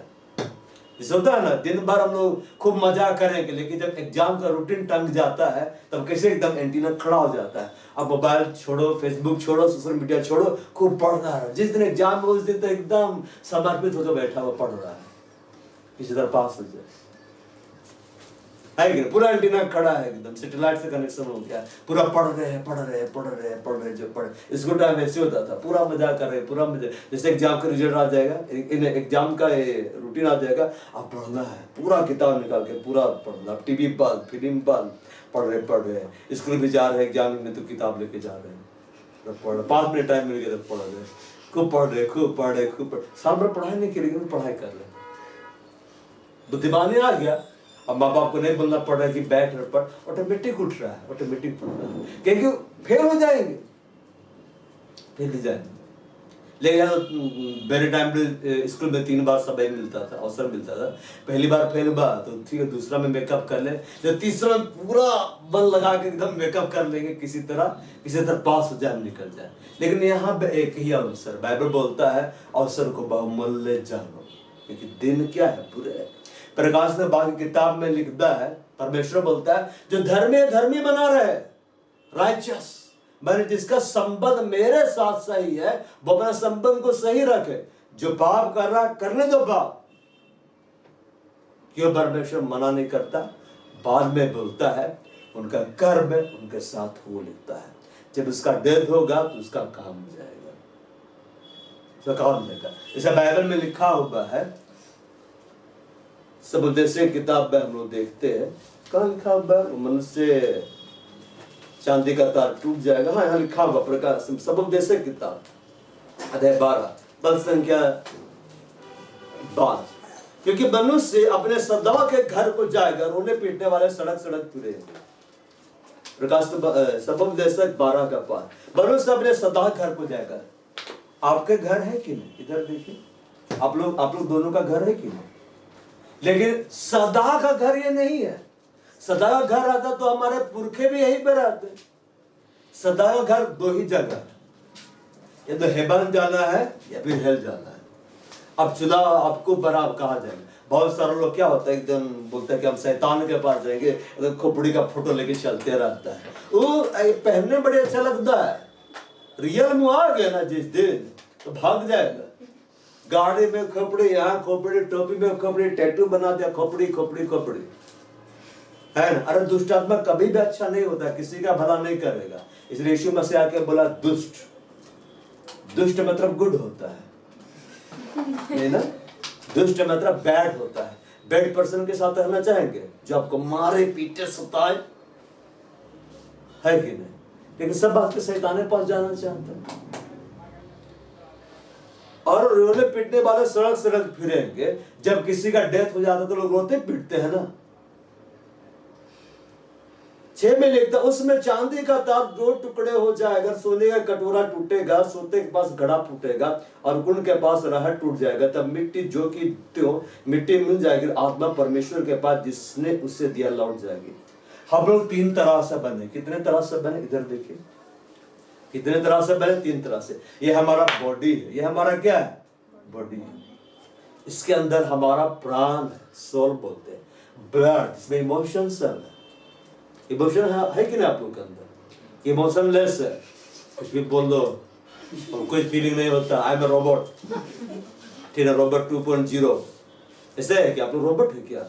इस होता है ना, दिन भर हम लोग खूब मजा करेंगे, लेकिन जब एग्जाम का रूटीन टंग जाता है तब कैसे एकदम एंटीना खड़ा हो जाता है। अब मोबाइल छोड़ो, फेसबुक छोड़ो, सोशल मीडिया छोड़ो, खूब पढ़ना है। जिस दिन एग्जाम है उस दिन तो एकदम समर्पित होकर बैठा हुआ पढ़ रहा है, किसी तरह पास हो जाए, है कि पूरा एंटीना खड़ा है, एकदम सैटेलाइट से कनेक्शन हो गया, पूरा पढ़ रहे हैं। जो पढ़ स्कूल टाइम ऐसे होता था, पूरा मजा कर रहे, पूरा मजा। जैसे एग्जाम का रिजल्ट आ जाएगा, एग्जाम का रूटीन आ जाएगा, अब पढ़ना है, पूरा किताब निकाल के पूरा पढ़ना। टीवी बंद, फिल्म बंद, पढ़ रहे। स्कूल भी जा रहे, एग्जाम में तो किताब लेके जा रहे हैं, पढ़ 5 मिनट टाइम मिल गया तो पढ़ रहे, खूब पढ़ रहे। साल भर पढ़ाई नहीं करेंगे, पढ़ाई कर रहे, बुद्धिमानी आ गया। अब माँ बाप को नहीं बोलना पड़ रहा है कि बैठ रहे, पढ़, ऑटोमेटिक उठ रहा है, ऑटोमेटिक पढ़ रहा है, क्योंकि फेल हो जाएंगे, फेल हो जाएंगे। लेकिन मेरे टाइम पे स्कूल में 3 बार समय मिलता था, अवसर मिलता था। पहली बार फेल हुआ तो ठीक है, दूसरा में मेकअप कर ले, जो तीसरा पूरा मन लगा के एकदम मेकअप कर लेंगे, किसी तरह पास हो जाए, निकल जाए। लेकिन यहाँ पे एक ही अवसर, बाइबल बोलता है अवसर को बहुमूल्य जानो, क्योंकि दिन क्या है, बुरे है। प्रकाश ने बाकी किताब में लिखता है, परमेश्वर बोलता है, जो धर्मी बना रहे, राइचस, मैंने जिसका संबंध मेरे साथ सही है वो अपना संबंध को सही रखे। जो पाप कर रहा करने दो पाप, क्यों परमेश्वर मना नहीं करता? बाद में बोलता है उनका कर्म उनके साथ हो लेता है। जब उसका डेथ होगा तो उसका काम हो जाएगा, उसका काम हो जाएगा। जैसे बाइबल में लिखा हुआ है, सबोपदेश किताब में हम लोग देखते हैं, कहाँ लिखा हुआ है? मनुष्य चांदी का तार टूट जाएगा। हाँ, यहाँ लिखा हुआ प्रकाश सबोपदेश किताब अध्याय 12 पद संख्या 12। क्योंकि मनुष्य अपने सदा के घर को जाएगा, रोने पीटने वाले सड़क सड़क फिरेंगे। प्रकाश सबोपदेश 12 का पाठ, मनुष्य अपने सदा घर को जाएगा। आपके घर है कि नहीं? इधर देखिए, आप लोग दोनों का घर है कि नहीं? लेकिन सदा का घर ये नहीं है। सदा का घर आता तो हमारे पुरखे भी यहीं पर रहते। सदा का घर दो ही जगह है, या तो हेवन जाना है या फिर हेल जाना है। अब चुनाव आपको बराबर कहा जाएगा। बहुत सारे लोग क्या होता है, एकदम बोलते हैं कि हम शैतान के पास जाएंगे, एकदम खोपड़ी का फोटो लेके चलते रहता है। वो पहनने बड़े अच्छा लगता है, रियल में आ गया ना जिस दिन तो भाग जाएगा। गाड़ी में खोपड़ी, यहाँ खोपड़ी, टोपी में खोपड़ी, टैटू बना दिया, खोपड़ी खोपड़ी खोपड़ी, है ना। अरे दुष्ट आत्मा कभी भी अच्छा नहीं होता, किसी का भला नहीं करेगा। इसलिए यीशु मसीह आके बोला दुष्ट, दुष्ट मतलब गुड होता है, नहीं ना। दुष्ट मतलब बैड होता है। बैड पर्सन के साथ रहना चाहेंगे जो आपको मारे पीटे सताए, है कि नहीं? लेकिन सब बात के शैतान के पास जाना चाहता है। और रोने पीटने वाले सड़क सड़क फिरेंगे। जब किसी का डेथ हो जाता तो लोग रोते पीटते हैं ना। 6 में लिखता, उसमें चांदी का तार 2 टुकड़े हो जाएगा, सोने का कटोरा टूटेगा, सोते के पास घड़ा फूटेगा और कुंड के पास रहट टूट जाएगा। तब मिट्टी जो की त्यों मिट्टी मिल जाएगी, आत्मा परमेश्वर के पास जिसने उससे दिया लौट जाएगी। हम लोग 3 तरह से बने। कितने तरह से बने? इधर देखिए, कितने तरह से बने? 3 तरह से। ये हमारा बॉडी है, ये हमारा क्या है? बॉडी है। इसके अंदर हमारा प्राण है, सोल बोलते हैं, ब्लड, इसमें इमोशंस है। इमोशन है कि नहीं आप लोग के अंदर? इमोशनलेस है, कुछ भी बोल दो और कोई फीलिंग नहीं होता। आई एम ए रोबोट, ठीक है, रोबोट 2.0 ऐसे है कि आप लोग रोबोट है क्या?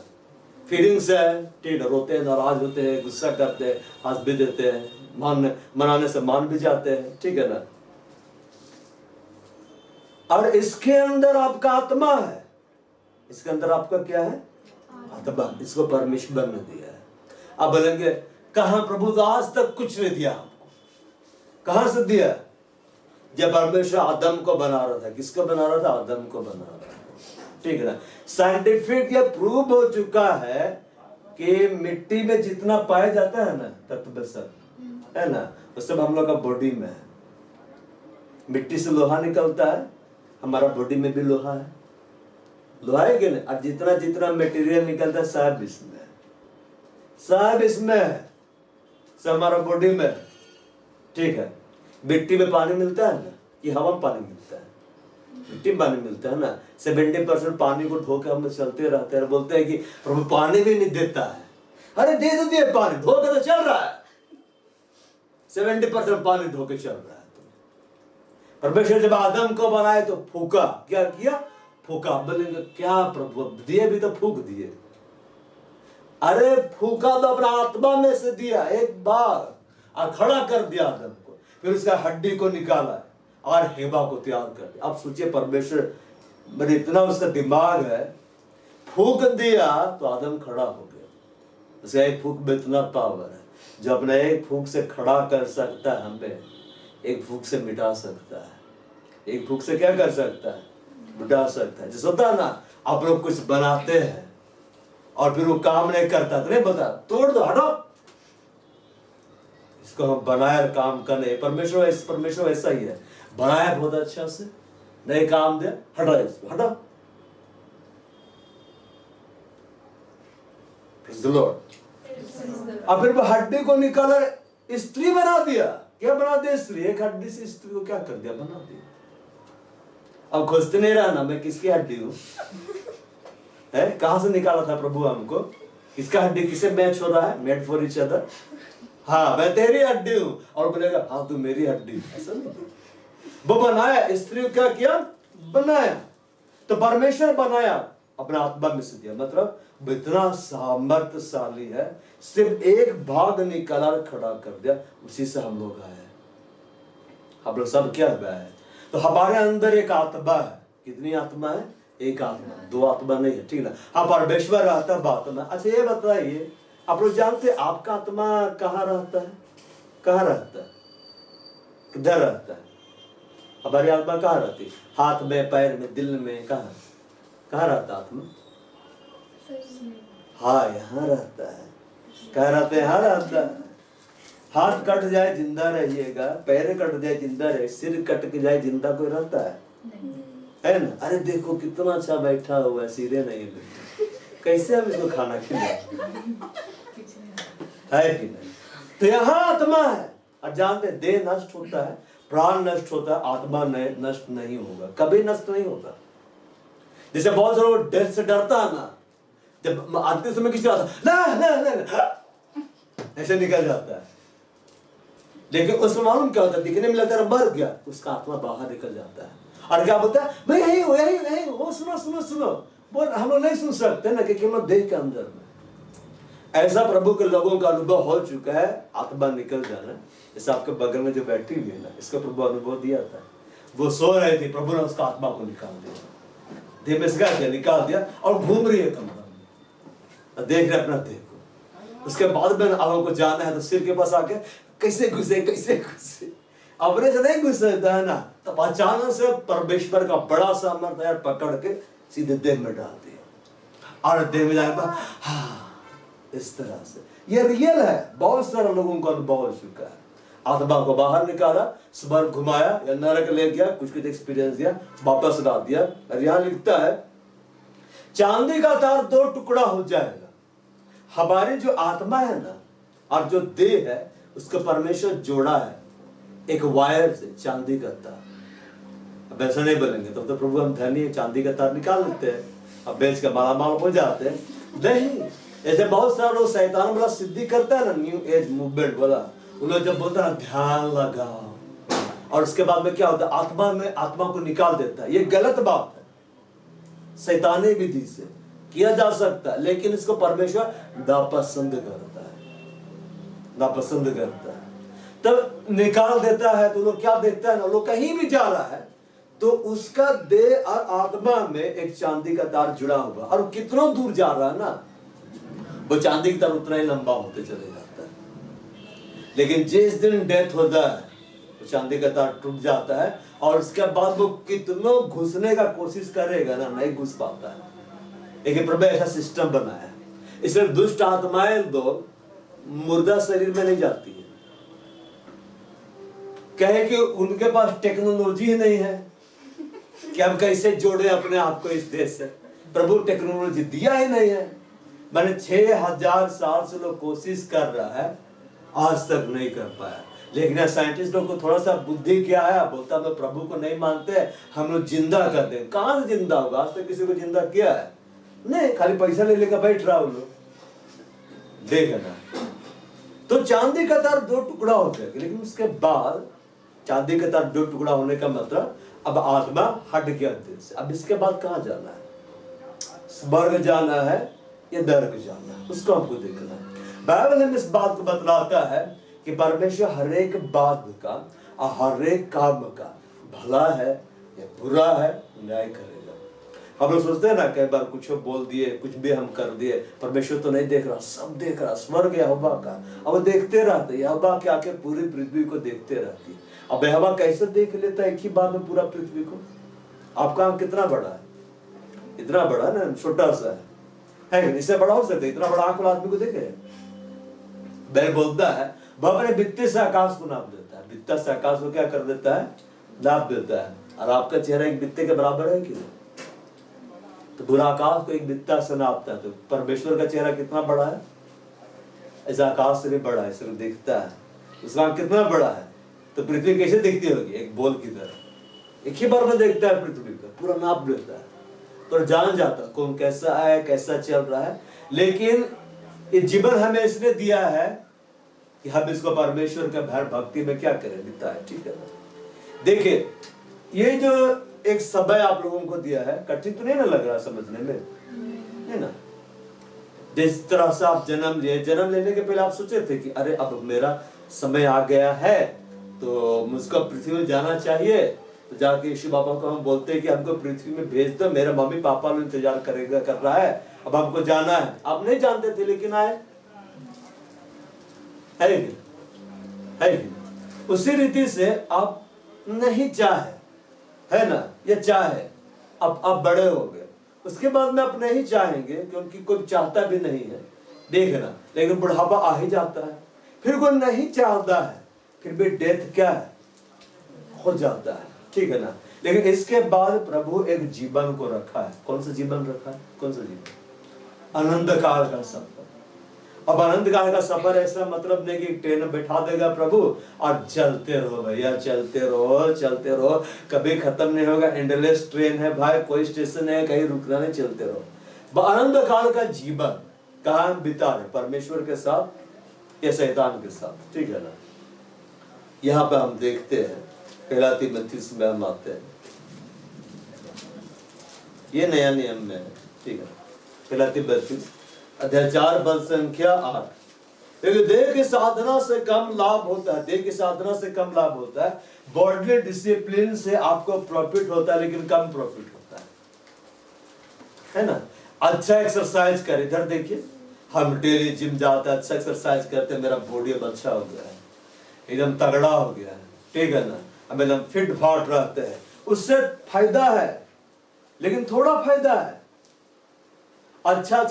फीलिंग्स है, ठीक है, रोते हैं, नाराज होते हैं, गुस्सा करते हैं, हंस भी देते हैं, मनाने से मान भी जाते हैं, ठीक है ना। और इसके अंदर आपका आत्मा है, इसके अंदर आपका क्या है? आत्मा। इसको परमेश्वर ने दिया है। आप बोलेंगे कहां प्रभु, तो आज तक कुछ नहीं दिया हमको। कहां से दिया? जब परमेश्वर आदम को बना रहा था। किसको बना रहा था? आदम को बना रहा था, ठीक है ना। साइंटिफिक ये प्रूव हो चुका है कि मिट्टी में जितना पाया जाता है ना तत्व सब, है ना, वो सब हम लोग का बॉडी में है। मिट्टी से लोहा निकलता है, हमारा बॉडी में भी लोहा है। लोहा है कि नहीं? और जितना जितना मटेरियल निकलता है सब इसमें है, सब इसमें है, सब हमारा बॉडी में, ठीक है। मिट्टी में पानी मिलता है ना, ये हवा में पानी मिलता है, मिट्टी में पानी मिलता है ना। 70% पानी को धो के हम चलते रहते हैं, बोलते हैं कि प्रभु पानी भी नहीं देता है। अरे दे दो दिए पानी, धो के तो चल रहा है। 70% पानी धो के चल रहा है। परमेश्वर जब आदम को बनाए तो फूका, क्या किया? फूका। बोलेंगे क्या प्रभु, दिए भी तो फूक दिए। अरे फूका तो अपना आत्मा में से दिया एक बार और खड़ा कर दिया आदम को, फिर उसका हड्डी को निकाला और हेबा को तैयार कर दिया। आप सोचिए, परमेश्वर मेरे इतना उसका दिमाग है, फूक दिया तो आदम खड़ा हो गया। उसका एक फूक में इतना पावर है, जो अपने एक फूक से खड़ा कर सकता है, हमें एक फूक से मिटा सकता है। एक फूक से क्या कर सकता है? मिटा सकता है। जैसे होता है ना, आप लोग कुछ बनाते हैं और फिर वो काम नहीं करता तो नहीं बता, तोड़ दो, हटाओ। इसको हम बनाए काम करने। परमेश्वर ऐसा ही है, बनाया बहुत अच्छा से, नहीं काम दे, हटा इसको, हटा। अब फिर हड्डी को निकाला, स्त्री बना दिया। क्या बना दिया? स्त्री। एक हड्डी से स्त्री को क्या कर दिया? बना दिया। अब खोजते नहीं रहना मैं किसकी हड्डी हूं, है? कहां से निकाला था प्रभु हमको? किसका हड्डी किसे मैच हो रहा है? Made for each other. हाँ, मैं तेरी हड्डी हूं, और बोलेगा हाँ तू मेरी हड्डी। ऐसा नहीं, वो बनाया, स्त्री को क्या किया? बनाया। तो परमेश्वर बनाया अपना आत्मा में से दिया, मतलब इतना सामर्थ्यशाली है, सिर्फ एक भाग निकाला और खड़ा कर दिया, उसी से हम लोग आए, हम लोग सब क्या हुआ है। तो हमारे अंदर एक आत्मा है, कितनी आत्मा है? एक आत्मा, दो आत्मा नहीं है, ठीक ना। हाँ, परमेश्वर रहता है आत्मा। अच्छा ये बताइए, आप लोग जानते हैं आपका आत्मा कहाँ रहता है? कहाँ रहता है? किधर रहता है? हमारी आत्मा कहाँ रहती है? हाथ में, पैर में, दिल में, कहाँ कहाँ रहता आत्मा? हाँ, यहाँ रहता है। कहाँ रहते हैं? यहाँ रहता है। हाथ कट जाए जिंदा रहिएगा, पैर कट जाए जिंदा रहे, सिर कट के जाए जिंदा कोई रहता है ना? अरे देखो कितना अच्छा बैठा हुआ है, सिरे नहीं लगते, कैसे हम इसको खाना खिलाएं? है कि नहीं? तो यहाँ आत्मा है, और जानते देह नष्ट होता है, प्राण नष्ट होता है, आत्मा नष्ट नहीं होगा, कभी नष्ट नहीं होगा। जैसे बहुत सारे लोग डेथ से डरता है ना, जब आते समय किसी आता ना ऐसे निकल जाता है, लेकिन उसमें मालूम क्या होता है? दिखने में लगता है मर गया, उसका आत्मा बाहर निकल जाता है और क्या बोलता है? भाई यही हो, यही यही हो, सुनो सुनो सुनो। बोल हम लोग नहीं सुन सकते ना, क्योंकि हम देह के अंदर में ऐसा प्रभु के लोगों का अनुभव हो चुका है, आत्मा निकल जाना। जैसे आपके बगल में जो बैठी हुई है ना, इसका प्रभु अनुभव दिया था, वो सो रहे थे, प्रभु ने उसका आत्मा को निकाल दिया, देह में से निकाल दिया और घूम रही है कमरा में, देख रहे अपना देह को। उसके बाद में अब को जाना है तो सिर के पास आके कैसे घुसे, कैसे घुसे, अपने से नहीं घुस सकता है ना, तो अचानक से परमेश्वर का बड़ा सामर्थ्य पकड़ के सीधे देह में डाल दिया और देह में जाकर हाँ, इस तरह से ये रियल है। बहुत सारे लोगों को अनुभव हो चुका है, आत्मा को बाहर निकाला, स्वर्ग घुमाया या नरक ले गया, कुछ कुछ एक्सपीरियंस दिया, वापस ला दिया। और यहाँ लिखता है चांदी का तार दो टुकड़ा हो जाएगा। हमारी जो आत्मा है ना और जो देह है, उसको परमेश्वर जोड़ा है एक वायर से, चांदी का तार। अब ऐसा नहीं बोलेंगे तो प्रभु हम धनी है, चांदी का तार निकाल लेते हैं, अब बेच के मालामाल हो जाते हैं। नहीं, ऐसे बहुत सारे लोग शैतान वाला सिद्धि करता है ना, न्यू एज मूवमेंट वाला, उन लोग जब बोलता है ध्यान लगाओ और उसके बाद में क्या होता है, आत्मा को निकाल देता है। ये गलत बात है, शैतानी विधि से किया जा सकता है, लेकिन इसको परमेश्वर नापसंद करता है, नापसंद करता है। तब निकाल देता है तो लोग क्या देखता है ना, लोग कहीं भी जा रहा है तो उसका देह और आत्मा में एक चांदी का तार जुड़ा हुआ, और कितना दूर जा रहा है ना, वो चांदी की तार उतना ही लंबा होते चले जाता है। लेकिन जिस दिन डेथ होता है तो चांदी का तार टूट जाता है, और उसके बाद वो कितना घुसने का कोशिश करेगा ना, नहीं घुस पाता है। लेकिन प्रभु ऐसा सिस्टम बनाया है, इसलिए दुष्ट आत्माएं लोग मुर्दा शरीर में नहीं जाती है, कहे कि उनके पास टेक्नोलॉजी ही नहीं है कि हम कैसे जोड़े अपने आप को इस देश से। प्रभु टेक्नोलॉजी दिया ही नहीं है। मैंने 6000 साल से लोग कोशिश कर रहा है, आज तक नहीं कर पाया। लेकिन साइंटिस्ट लोग को थोड़ा सा बुद्धि क्या है, बोलता है प्रभु को नहीं मानते, हम लोग जिंदा कर दें। कहां से जिंदा होगा? आज तक किसी को जिंदा किया है नहीं, खाली पैसा ले लेकर बैठ रहा हूं लोग, देखना। तो चांदी का तार दो टुकड़ा हो जाएगा, लेकिन उसके बाद चांदी का तार दो टुकड़ा होने का मतलब अब आत्मा हट गया दिल से। अब इसके बाद कहां जाना है? स्वर्ग जाना है या नरक जाना है, उसको हमको देखना है। बाइबल हमें इस बात को बतलाता है कि परमेश्वर हर एक बात का और हर एक काम का भला है या बुरा है न्याय करेगा। हम लोग सोचते हैं ना कई बार कुछ बोल दिए, कुछ भी हम कर दिए, परमेश्वर तो नहीं देख रहा, सब देख रहा। स्वर्ग यहोवा का, अब वो देखते रहते, यहोवा के आके पूरी पृथ्वी को देखते रहती। अब यहोवा कैसे देख लेता है एक ही बार में पूरा पृथ्वी को? आपका आंख कितना बड़ा है? इतना बड़ा ना, छोटा सा है, इससे बड़ा हो सकता है? इतना बड़ा आंख वाला आदमी को देखे? बैल बोलता है वह अपने बित्ते से आकाश को नाप देता है। बित्ता से आकाश को क्या कर देता है? नाप देता है। और आपका चेहरा एक बित्ते के बराबर है कि नहीं? तो पूरा आकाश को एक बित्ता से नापता है, तो परमेश्वर का चेहरा कितना बड़ा है? ऐसा आकाश से भी बड़ा है, सिर्फ दिखता है। उसका कितना बड़ा है? तो पृथ्वी कैसे दिखती होगी? एक बॉल की तरह, एक ही बार में देखता है पृथ्वी को, पूरा नाप लेता है, तो जान जाता कौन कैसा है, कैसा चल रहा है। लेकिन ये जीवन हमें इसने दिया है कि हम इसको परमेश्वर का भय भक्ति में क्या करें, बिताए। ठीक है, देखिए ये जो एक समय आप लोगों को दिया है, कठिन तो नहीं ना लग रहा समझने में? है ना। जिस तरह से आप जन्म लिए, जन्म लेने के पहले आप सोचे थे कि अरे अब मेरा समय आ गया है तो मुझको पृथ्वी में जाना चाहिए, तो जाके यीशु बाबा को हम बोलते हैं कि हमको पृथ्वी में भेज दो, मेरे मम्मी पापा लोग इंतजार करेगा कर रहा है, अब हमको जाना है। आप नहीं जानते थे लेकिन आए, है उसी रीति से आप नहीं चाहे, है ना, ये चाहे अब आप बड़े हो गए, उसके बाद में आप नहीं चाहेंगे क्योंकि कोई चाहता भी नहीं है, देखना, लेकिन बुढ़ापा आ ही जाता है, फिर कोई नहीं चाहता है, फिर भी डेथ क्या है, हो जाता है, ठीक है ना। लेकिन इसके बाद प्रभु एक जीवन को रखा है। कौन सा जीवन रखा है? कौन सा जीवन? अनंत काल का सफर। अब अनंत काल का सफर ऐसा मतलब नहीं कि ट्रेन में बैठा देगा प्रभु और चलते रहो भैया, चलते रहो चलते रहो, कभी खत्म नहीं होगा, एंडलेस ट्रेन है भाई, कोई स्टेशन है कहीं रुकना नहीं, चलते रहो। अनंत काल का जीवन कहाँ हम बिता रहे? परमेश्वर के साथ या शैतान के साथ, ठीक है ना। यहाँ पे हम देखते हैं पहला तीमुथियुस में हम आते हैं, ये नया नियम में है, ठीक है। पहला तीमुथियुस अध्याय 4 पद संख्या 8। देखिए, देह की साधना से कम लाभ होता है, देह की साधना से कम लाभ होता है, बॉडी डिसिप्लिन से आपको प्रॉफिट होता है लेकिन कम प्रॉफिट होता है ना। अच्छा एक्सरसाइज कर, इधर देखिए, हम डेली जिम जाते हैं, अच्छा एक्सरसाइज करते हैं, मेरा बॉडी अब अच्छा हो गया है, एकदम तगड़ा हो गया है, ठीक है ना, हम एकदम फिट फाट रहते हैं, उससे फायदा है, लेकिन थोड़ा फायदा है। अच्छा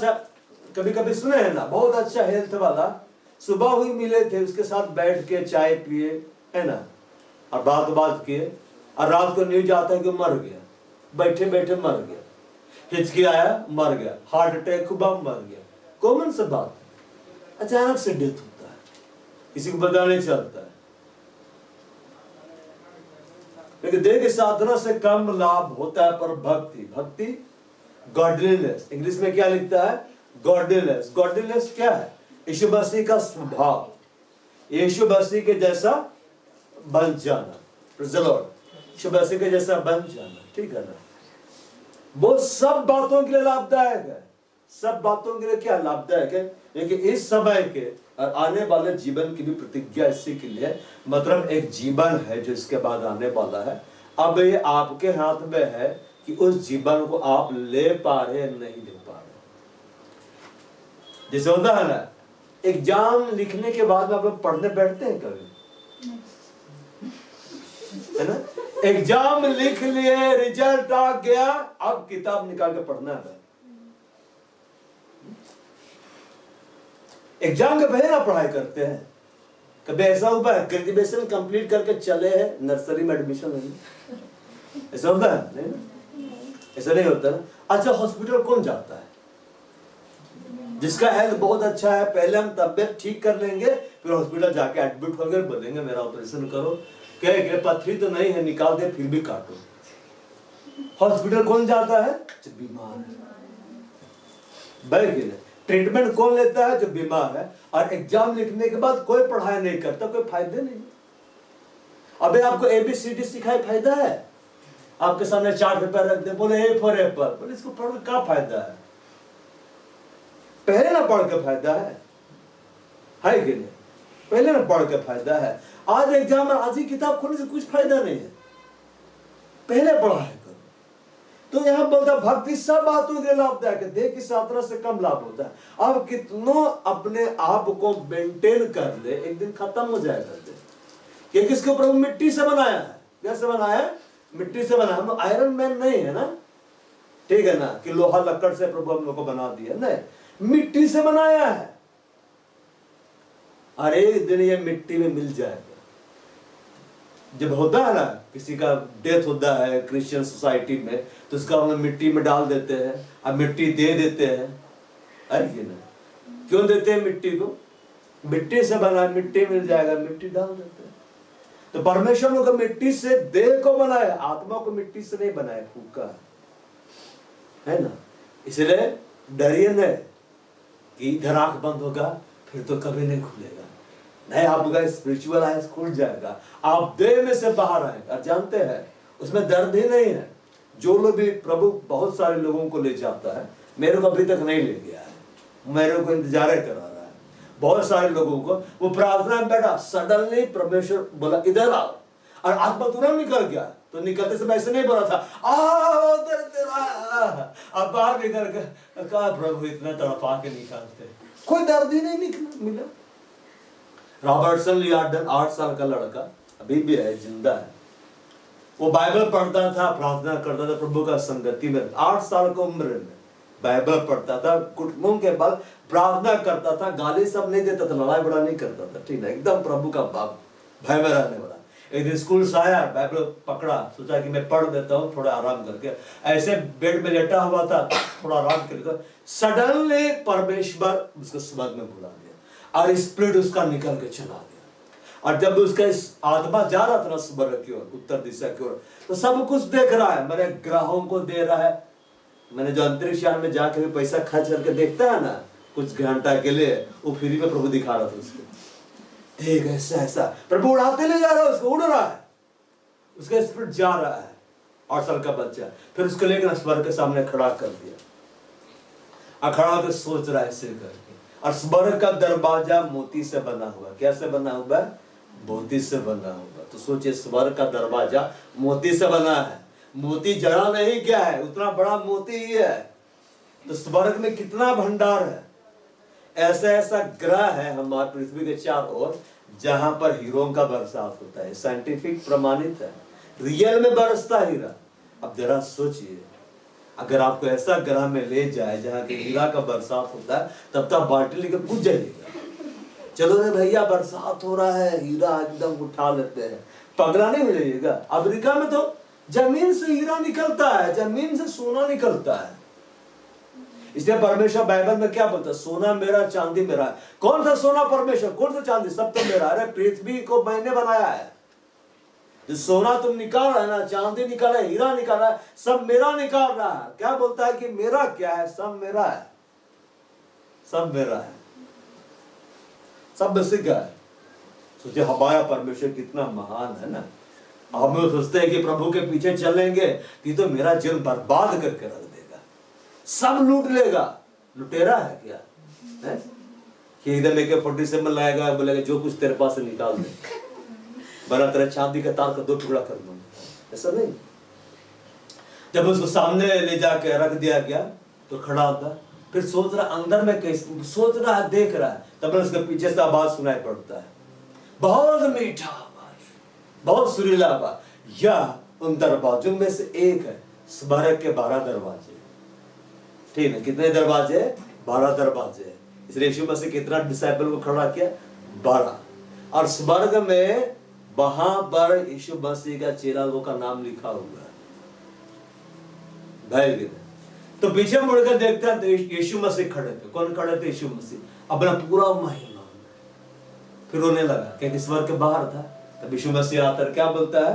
कभी कभी सुने हैं ना, बहुत अच्छा हेल्थ वाला, सुबह हुई मिले थे, उसके साथ बैठ के चाय पिए, है ना, और बात किए, और रात को न्यूज आता है कि मर गया, बैठे बैठे मर गया, हिचकी आया मर गया, हार्ट अटैक हुआ मर गया, कॉमन सा बात है। अचानक से डेथ होता है, किसी को पता नहीं चलता है। लेकिन देह की साधना से कम लाभ होता है, पर भक्ति गॉडलीनेस, इंग्लिश में क्या लिखता है? गॉडलीनेस। गॉडलीनेस क्या है? यीशु मसीह का स्वभाव, यीशु मसीह के जैसा बन जाना, प्रेज़ द लॉर्ड, यीशु मसीह के जैसा बन जाना, ठीक है ना। वो सब बातों के लिए लाभदायक है, सब बातों के लिए क्या लाभदायक है? क्योंकि इस समय के और आने वाले जीवन की भी प्रतिज्ञा इसी के लिए, मतलब एक जीवन है जो इसके बाद आने वाला है। अब ये आपके हाथ में है कि उस जीवन को आप ले पा रहे हैं नहीं ले पा रहे। जैसे होता है ना, एग्जाम लिखने के बाद में आप लोग पढ़ने बैठते हैं कभी, है ना? एग्जाम लिख लिए, रिजल्ट आ गया, अब किताब निकाल के पढ़ना है। एग्जाम के पहले ना पढ़ाई करते हैं। कभी ऐसा हुआ है ग्रेजुएशन कंप्लीट करके चले हैं, नर्सरी में एडमिशन नहीं, ऐसा होता है? नहीं ना, ऐसा नहीं होता ना। अच्छा, हॉस्पिटल कौन जाता है? जिसका हेल्थ बहुत अच्छा है, पहले हम तबियत ठीक कर लेंगे, फिर हॉस्पिटल जाके एडमिट हो गए, बोलेंगे मेरा ऑपरेशन करो, क्या पथरी तो नहीं है, निकाल दे, फिर भी काटो। हॉस्पिटल कौन जाता है? जो बीमार है। ट्रीटमेंट कौन लेता है? जो बीमार है। और एग्जाम लिखने के बाद कोई पढ़ाई नहीं करता, कोई फायदे नहीं। अबे आपको ABCD सिखाए, फायदा है? आपके सामने चार्ट पेपर रख दे, बोले A फॉर एप्पल, बोले इसको पढ़ के क्या फायदा है? पहले ना पढ़ के फायदा है कि नहीं? पहले ना पढ़ के फायदा है। आज एग्जाम में आज ही किताब खोलने से कुछ फायदा नहीं है, पहले पढ़ाई करो। तो यहाँ बोलता भक्ति सब बातों के लाभदायक है, देह की साधना से कम लाभ होता है। अब कितनों अपने आप को मेंटेन कर ले, एक दिन खत्म हो जाएगा। ये किसके प्रभु मिट्टी से बनाया है? कैसे बनाया? मिट्टी से बनाया। हम आयरन मैन नहीं है ना, ठीक है ना, कि लोहा लकड़ से प्रभु हम लोग को बना दिया, नहीं, मिट्टी से बनाया है। और एक दिन ये मिट्टी में मिल जाएगा। जब होता है ना, किसी का डेथ होता है क्रिश्चियन सोसाइटी में, तो उसका हम मिट्टी में डाल देते हैं, अब मिट्टी दे देते हैं, है कि ना? क्यों देते हैं मिट्टी को? मिट्टी से बना, मिट्टी मिल जाएगा, मिट्टी डाल देते हैं। तो परमेश्वर ने मिट्टी से देह को बनाया, आत्मा को मिट्टी से नहीं बनाया, फूका है ना। इसलिए डरिए नहीं कि इधर आंख बंद होगा फिर तो कभी नहीं खुलेगा, नहीं, आपका स्पिरिचुअल आइज खुल जाएगा, आप देह में से बाहर आएंगे। और जानते हैं उसमें दर्द ही नहीं है। जो लोग भी, प्रभु बहुत सारे लोगों को ले जाता है, मेरे को अभी तक नहीं ले गया है, मेरे को इंतजार करा रहा है। बहुत सारे लोगों को वो प्रार्थना में बैठा, सडनली परमेश्वर बोला इधर आओ, और आत्मा तुरंत निकल गया। तो निकलते समय ऐसे नहीं बोला था उधर तेरा, अब बाहर निकल के कहा प्रभु इतना तड़पा के निकालते, कोई दर्द ही नहीं निकला मिला। रॉबर्टसन लियार्डन 8 साल का लड़का अभी भी है, जिंदा है। वो बाइबल पढ़ता था, प्रार्थना करता था प्रभु का संगति में। 8 साल की उम्र में बाइबल पढ़ता था, घुटनों के बल प्रार्थना करता था, गाली सब नहीं देता था, लड़ाई बड़ा नहीं करता था, ठीक है, एकदम प्रभु का बाप, भय में रहने वाला। एक दिन स्कूल से आया, बाइबल पकड़ा, सोचा कि मैं पढ़ देता हूँ थोड़ा आराम करके, ऐसे बेड में लेटा हुआ था, थोड़ा आराम करके सडनली परमेश्वर उसको स्वर्ग में बुला दिया और स्पिरिट उसका निकल के चला गया। और जब उसका आत्मा जा रहा था ना स्वर्ग की ओर, उत्तर दिशा की ओर, तो सब कुछ देख रहा है, मेरे ग्रहों को दे रहा है। मैंने जो अंतरिक्ष यान में जाके भी पैसा खर्च करके देखता है ना कुछ घंटा के लिए, वो फ्री में प्रभु दिखा रहा था उसको, ठीक है ऐसा ऐसा प्रभु उड़ाते ले जा रहा है, उसको उड़ रहा है, उसका स्पिरिट जा रहा है। 8 साल का बच्चा, फिर उसको लेकर स्वर्ग के सामने खड़ा कर दिया, और खड़ा होकर सोच रहा है ऐसे करके, और स्वर्ग का दरवाजा मोती से बना हुआ, कैसे बना हुआ है? मोती से बना हुआ। तो सोचिए स्वर्ग का दरवाजा मोती से बना है, मोती जड़ा नहीं क्या है, उतना बड़ा मोती ही है। तो स्वर्ग में कितना भंडार है। ऐसा ऐसा ग्रह है हमारे पृथ्वी के चारों ओर जहां पर हीरों का बरसात होता है, साइंटिफिक प्रमाणित है, रियल में बरसता हीरा। अब जरा सोचिए, अगर आपको ऐसा ग्रह में ले जाए जहां के हीरा का बरसात होता है, तब तक बाल्टी लेकर पूछ जाइएगा, चलो रे भैया बरसात हो रहा है, हीरा एकदम उठा लेते हैं, पगला नहीं मिलेगा। अमेरिका में तो जमीन से हीरा निकलता है, जमीन से सोना निकलता है। इसलिए परमेश्वर बाइबल में क्या बोलता है? सोना मेरा, चांदी मेरा है। कौन सा सोना परमेश्वर, कौन सा चांदी? सब तो मेरा। अरे पृथ्वी को मैंने बनाया है, जो सोना तुम निकाल रहे ना, चांदी निकाला है, हीरा निकाला है, सब मेरा निकाल रहा है। क्या बोलता है कि मेरा क्या है? सब मेरा है, सब मेरा है, सब बस का है। सोचिए हमारा परमेश्वर कितना महान है ना। हम लोग सोचते हैं कि प्रभु के पीछे चलेंगे कि तो मेरा जीवन बर्बाद करके रख देगा, सब लूट लेगा। लुटेरा है क्या है? कि एकदम AK-47 लाएगा, बोलेगा जो कुछ तेरे पास से निकाल दे, बना तेरा चांदी का तार का 2 टुकड़ा कर दूंगा। ऐसा नहीं। जब उसको सामने ले जाके रख दिया गया तो खड़ा होता, फिर सोच रहा अंदर में कैसे, सोच रहा है, देख रहा है, तब उसके पीछे से आवाज सुनाई पड़ता है, बहुत मीठा आवाज, बहुत सुरीला आवाज। यह उन दरवाजों में से एक है, स्वर्ग के 12 दरवाजे। ठीक है, कितने दरवाजे? 12 दरवाजे। इसलिए यीशु मसीह कितना डिसाइपल को खड़ा किया? 12। और स्वर्ग में वहां पर यीशु मसीह का चेला लोगों का नाम लिखा हुआ है। भाई तो पीछे मुड़कर देखते हैं तो यीशु मसीह खड़े थे। कौन खड़े थे? यीशु मसीह अपना पूरा महिमा। फिर रोने लगा क्योंकि स्वर्ग के बाहर था। तब यीशु मसीह आकर क्या बोलता है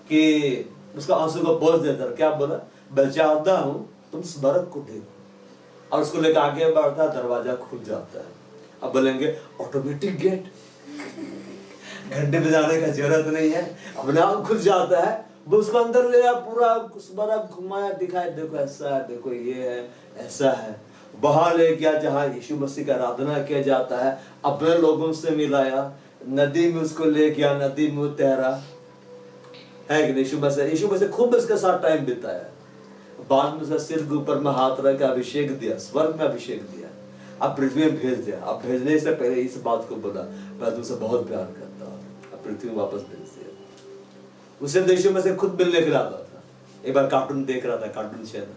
कि उसका आंसू को पोंछ देता है। क्या बोला? मैं चाहता हूं तुम स्वर्ग को देखो। और उसको लेकर आगे बढ़ता, दरवाजा खुल जाता है। अब बोलेंगे ऑटोमेटिक गेट, घंटे बजाने का जरूरत नहीं है, अपने आप खुल जाता है। वो उसको अंदर ले आया, पूरा स्वर्ग घुमाया, दिखाया, देखो ऐसा है, देखो ये है, ऐसा है। वहां ले गया जहां यीशु मसीह का आराधना किया जाता है, अपने लोगों से मिलाया, नदी में उसको ले गया, नदी में तैरा है कि यीशु मसीह खूब उसके साथ टाइम बिताया। बाद में उसका सिर के ऊपर में हाथ रख के अभिषेक दिया, स्वर्ग में अभिषेक दिया, अब पृथ्वी में भेज दिया। अब भेजने से पहले इस बात को बोला, मैं तुमसे बहुत प्यार करता हूँ, अब पृथ्वी में वापस भेज दिया। उसे यीशु मसीह खुद मिलने के लिए आता था। एक बार कार्टून देख रहा था, कार्टून चैनल,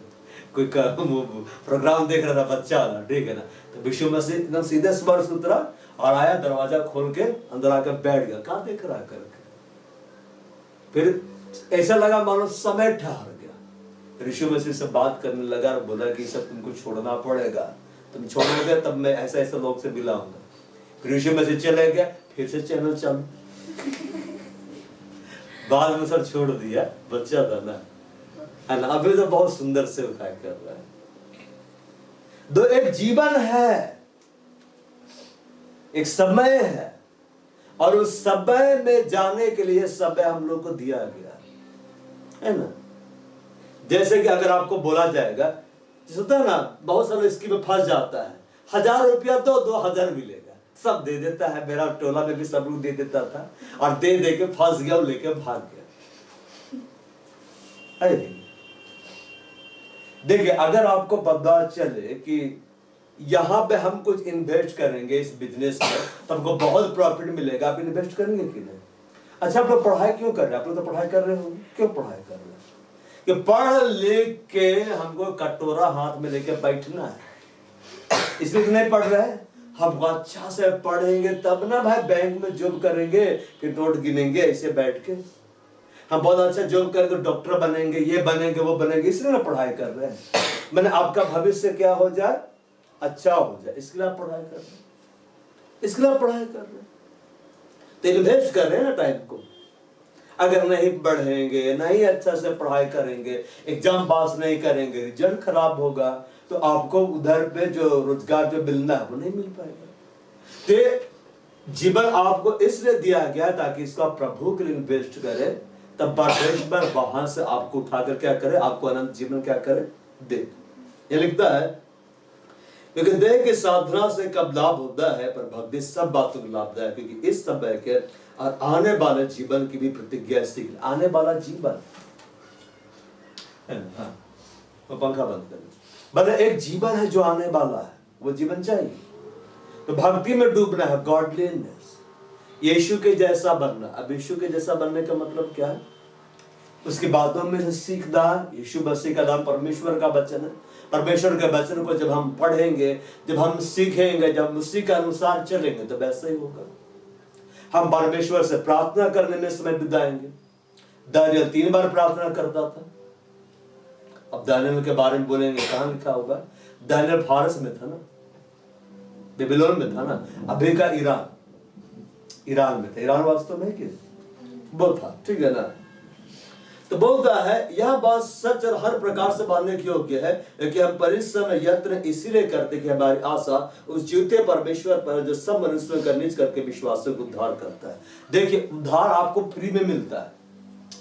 कोई प्रोग्राम देख रहा था बच्चा वाला, ठीक है ना। तो यीशु मसीह एकदम सीधे स्वर्ग से उतरा और आया, दरवाजा खोल के अंदर आकर बैठ गया। कहाँ देख रहा करके? फिर ऐसा लगा मानो समय ठहर गया। यीशु मसीह से बात करने लगा और बोला कि सब तुमको छोड़ना पड़ेगा, तुम छोड़ोगे तब मैं ऐसा ऐसा लोग से मिलाऊंगा। फिर यीशु मसीह चले गया, फिर से चैनल चालू। बाद में सर छोड़ दिया, बच्चा था ना, है ना। अभी तो बहुत सुंदर से उठाए कर रहा है। दो एक जीवन है, एक समय है, और उस समय में जाने के लिए समय हम लोग को दिया गया है ना। जैसे कि अगर आपको बोला जाएगा होता है ना, बहुत सारे स्कीम में फंस जाता है, 1000 रुपया तो 2000 मिलेगा, सब दे देता है। मेरा टोला में भी सब लोग दे देता था, और दे दे के फंस गया, लेके भाग गया। अरे देखिए, अगर आपको पता चले कि यहाँ पे हम कुछ इन्वेस्ट करेंगे इस बिजनेस में तो हमको बहुत प्रॉफिट मिलेगा, आप इन्वेस्ट करेंगे कि नहीं? अच्छा, आप लोग पढ़ाई क्यों कर रहे हैं? आप लोग तो पढ़ाई कर रहे हो, क्यों पढ़ाई कर रहे हैं? कि पढ़ लिख के हमको कटोरा हाथ में लेके बैठना है, इसलिए तो नहीं पढ़ रहे हैं। हम अच्छा से पढ़ेंगे तब ना भाई बैंक में जॉब करेंगे कि नोट गिनेंगे ऐसे बैठ के। हम बहुत अच्छा जॉब करके डॉक्टर बनेंगे, ये बनेंगे, वो बनेंगे, इसलिए ना पढ़ाई कर रहे हैं। मैंने आपका भविष्य क्या हो जाए, अच्छा हो जाए, इसके लिए आप पढ़ाई कर रहे हैं, इसके लिए आप पढ़ाई कर रहे हैं। तो इन्वेस्ट कर रहे हैं ना टाइम को। अगर नहीं पढ़ेंगे, नहीं अच्छा से पढ़ाई करेंगे, एग्जाम पास नहीं करेंगे, रिजल्ट खराब होगा, तो आपको उधर पे जो रोजगार जो मिलना है वो नहीं मिल पाएगा। तो जीवन आपको इसलिए दिया गया ताकि इसको आप प्रभु के लिए इन्वेस्ट करें, तब परमेश्वर वहां से आपको उठाकर क्या करे, आपको अनंत जीवन क्या करे, दे। ये लिखता है, क्योंकि देह की साधना से कब लाभ होता है, पर भक्ति सब बातों को लाभदायक, क्योंकि इस समय के और आने वाले जीवन की भी प्रतिज्ञा सीख। आने वाला जीवन, हाँ, वो पंखा बंद कर, मतलब एक जीवन है जो आने वाला है, वो जीवन चाहिए। तो भक्ति में डूबना है, गॉडलीनेस, यीशु के जैसा बनना। अब यीशु के जैसा बनने का मतलब क्या है? उसकी बातों में से सीखना। यीशु मसीह का नाम परमेश्वर का वचन है। परमेश्वर के वचन को जब हम पढ़ेंगे, जब हम सीखेंगे, जब उसी के अनुसार चलेंगे, तो वैसा ही होगा। हम परमेश्वर से प्रार्थना करने में समय बिताएंगे। दानियल 3 बार प्रार्थना करता था। अब दानियल के बारे में बोलेंगे, कहां लिखा होगा? दानियल फारस में था ना, बेबीलोन में था ना, अभी का ईरान में था। ईरान वास्तव में क्या वो था, ठीक है ना? तो बोलता है यह बात सच और हर प्रकार से मानने की योग्य है कि हम परिश्रम यत्न इसीलिए करते कि हमारी आशा उस जीवते परमेश्वर पर जो सब मनुष्यों का निज करके विश्वासों को उद्धार करता है। देखिए, उद्धार आपको फ्री में मिलता है,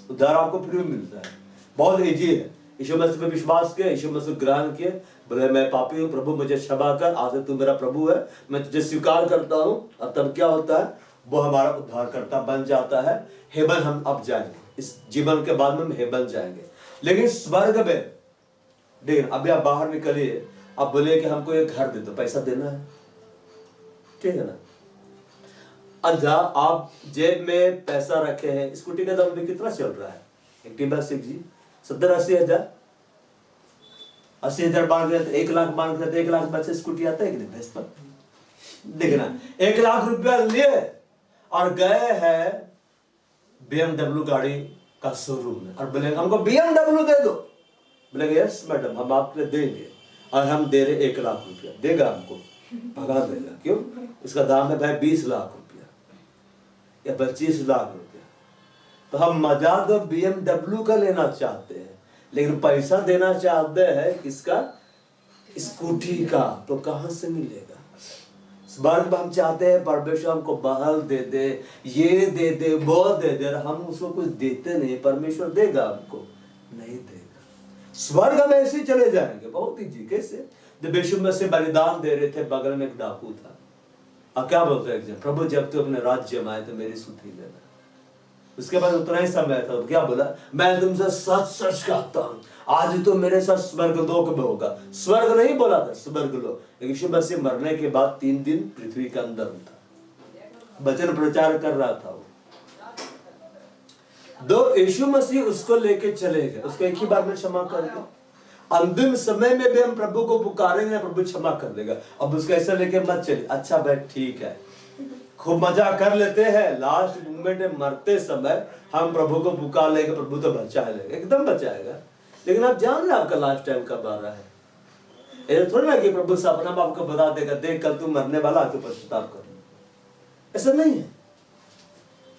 उद्धार आपको फ्री में मिलता है, बहुत इजी है। यीशु मसीह पे विश्वास किया, यीशु मसीह ग्रहण किए, बोले मैं पापी हूँ, प्रभु मुझे क्षमा कर, आज से तू मेरा प्रभु है, मैं तुझे स्वीकार करता हूँ। और तब क्या होता है? वो हमारा उद्धारकर्ता बन जाता है। हेवन हम अब जाएंगे, इस जीवन के बाद में हम हेवन जाएंगे। लेकिन स्वर्ग में देखिए, अभी आप बाहर निकलिए, आप बोले कि हमको एक घर दे दो, पैसा देना है, ठीक है ना? अच्छा, आप जेब में पैसा रखे हैं, स्कूटी का दाम भी कितना चल रहा है? एक्टिवा 6G 70-80 हजार, 80 हजार मांग रहे थे, 1 लाख मांग रहे थे, 1 लाख बच्चे स्कूटी आता है कि नहीं? बेस्ट पर देखना, 1 लाख रुपया लिए और गए हैं BMW गाड़ी का शोरूम में, और बोलेंगे हमको BMW दे दो। बोलेंगे यस मैडम, हम आपके देंगे, और हम दे रहे 1 लाख रुपया, देगा हमको? भगा देगा। क्यों? इसका दाम है भाई 20 लाख रुपया या 25 लाख रुपया। तो हम मजा तो BMW का लेना चाहते हैं, लेकिन पैसा देना चाहते हैं किसका? स्कूटी का। तो कहां से मिलेगा? स्वर्ग हम चाहते हैं परमेश्वर हमको महल दे दे, ये दे दे, वो दे दे, हम उसको कुछ देते नहीं। परमेश्वर देगा हमको? नहीं देगा। स्वर्ग हम ऐसे ही चले जाएंगे, बहुत ईजी। कैसे? जब यीशु मसीह बलिदान दे रहे थे, बगल में एक डाकू था, और क्या बोलते हैं? प्रभु जब तू अपने राज्य में आए तो मेरी सुधि लेना। उसके बाद उतना ही समय था, क्या बोला? मैं तुमसे सच सच कहता हूं, आज तो मेरे साथ स्वर्गलोक में होगा। स्वर्ग नहीं बोला था, स्वर्गलोक। यीशु मसीह मरने के बाद 3 दिन पृथ्वी के अंदर था, वचन प्रचार कर रहा था वो। दो यीशु मसीह उसको लेके चले गए, उसको एक ही बार में क्षमा कर दिया। अंतिम समय में भी हम प्रभु को पुकारेंगे, प्रभु क्षमा कर देगा। अब उसको ऐसा लेके मत चलिए, अच्छा भाई ठीक है, खूब मजा कर लेते हैं, लास्ट मोमेंट में मरते समय हम प्रभु को पुकार लेंगे, प्रभु तो बचा लेगा, एकदम बचाएगा। लेकिन आप जान रहे आपका लास्ट टाइम कब आ रहा है? ऐसा थोड़ा ना कि प्रभु सपना में आपको बता देगा, देख कल तू मरने वाला, तो पश्चाताप कर। ऐसा नहीं है,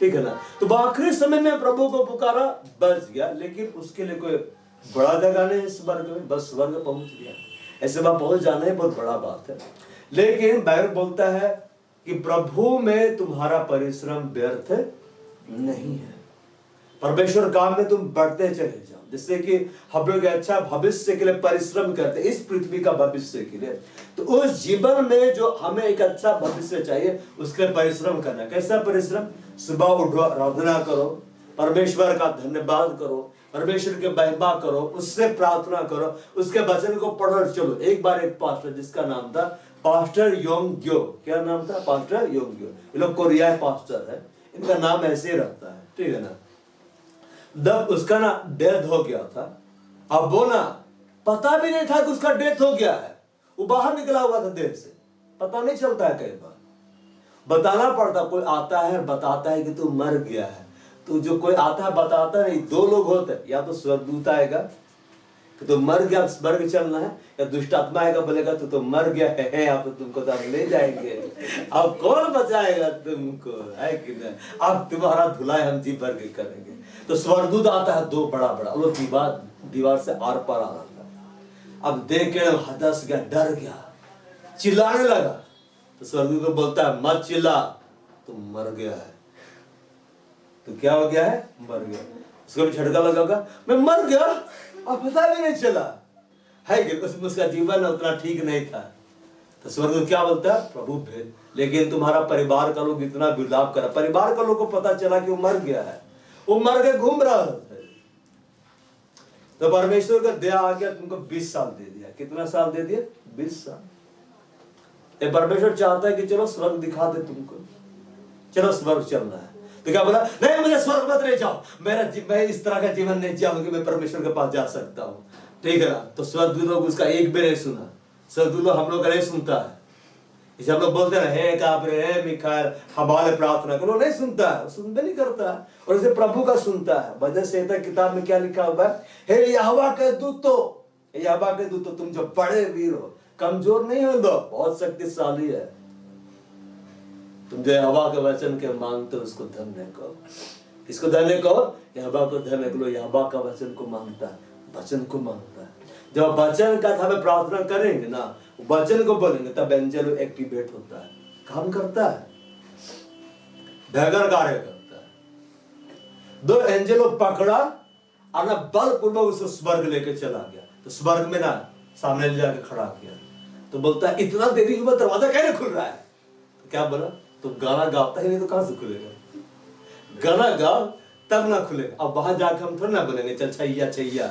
ठीक है ना? तो आखिरी समय में प्रभु को पुकारा, बच गया। लेकिन उसके लिए कोई बड़ा जगह नहीं है स्वर्ग में, बस स्वर्ग पहुंच गया। ऐसे वहां पहुंच जाना है बहुत बड़ा बात है। लेकिन बाइबल बोलता है कि प्रभु में तुम्हारा परिश्रम व्यर्थ नहीं है। परमेश्वर काम में तुम बढ़ते चले जाओ, जिससे कि हम लोग अच्छा भविष्य के लिए परिश्रम करते इस पृथ्वी का भविष्य के लिए। तो उस जीवन में जो हमें एक अच्छा भविष्य चाहिए उसके लिए परिश्रम करना। कैसा परिश्रम? सुबह उठो, आराधना करो, परमेश्वर का धन्यवाद करो, परमेश्वर के महिमा करो, उससे प्रार्थना करो, उसके वचन को पढ़ो। चलो, एक बार एक पास्टर जिसका नाम था पास्टर योंग्यो, क्या नाम था? पास्टर योंग्यो। ये लोग कोरिया पास्टर है, इनका नाम ऐसे ही रहता है, ठीक है ना। जब उसका ना डेथ हो गया था, अब वो ना पता भी नहीं था कि उसका डेथ हो गया है। वो बाहर निकला हुआ था देह से, पता नहीं चलता है। कई बार बताना पड़ता, कोई आता है बताता है कि तू मर गया है। तो जो कोई आता है बताता नहीं, दो लोग होते हैं, या तो स्वर्गदूत आएगा कि तो मर गया, स्वर्ग चलना है, या दुष्ट आत्मा आएगा बोलेगा तो मर गया है, आप तो तुमको तो ले जाएंगे, अब कौन बचाएगा तुमको, है कि नहीं? अब तुम्हारा धुलाई हम जी भर के करेंगे। तो स्वर्गदूत आता है, दो बड़ा बड़ा, वो दीवार से आर पार आ रहा था। अब देख के हदस गया, डर गया, चिल्लाने लगा। तो स्वर्गदूत को बोलता है मत चिल्ला, तुम मर गया है। तो क्या हो गया है? मर गया। उसको भी झटका लगा, मैं मर गया, अब पता भी नहीं चला है कि उसका जीवन उतना ठीक नहीं था। तो स्वर्गदूत क्या बोलता है? प्रभु भेद, लेकिन तुम्हारा परिवार का लोग इतना विलाप करा, परिवार का लोग को पता चला कि वो मर गया है, वो मर के घूम रहा है। तो परमेश्वर का दया आ गया, तुमको 20 साल दे दिया। कितना साल दे दिया? 20 साल। परमेश्वर चाहता है कि चलो स्वर्ग दिखा दे तुमको, चलो स्वर्ग चलना है। तो क्या बोला? नहीं, मुझे स्वर्ग मत ले जाओ, मैं इस तरह का जीवन नहीं चाहूंगा कि मैं परमेश्वर के पास जा सकता हूँ, ठीक है ना। तो स्वर्गदूत लोग उसका एक भी नहीं सुना। स्वर्गदूत लोग हम लोग का नहीं सुनता है। इसे हम लोग बोलते हैं हे गाब्रिएल, हे मिखाएल, हमारे प्रार्थना करो, नहीं सुनता है, सुनते नहीं करता है। और इसे प्रभु का सुनता है। भजन संहिता किताब में क्या लिखा हुआ है? हे यहोवा के दूतो, यहोवा के दूतो, तुम जो बड़े वीर हो, कमजोर नहीं हो, दो बहुत शक्तिशाली है। तुम जो यहोवा के वचन के मांगते हो उसको धन्य कहो। किसको धन्य कहो? यहोवा को धन्य करो। यहोवा का वचन को मांगता है, वचन को मांगता है। जब वचन का हमें प्रार्थना करेंगे ना, वचन को बोलेंगे, तब एंजल एक्टिवेट होता है, काम करता है, भयंकर कार्य करता है। 2 एंजलों पकड़ा और ना बलपूर्वक उसको स्वर्ग लेके चला गया। तो स्वर्ग में ना सामने ले जाके खड़ा किया। तो बोलता है इतना देरी के बाद दरवाजा कैसे खुल रहा है? तो क्या बोला? तो गाना गाता ही नहीं तो कहां से खुलेगा? गाना गाओ तब ना खुलेगा। अब वहां जाकर हम थोड़ा ना बोलेंगे चल छैया छैया,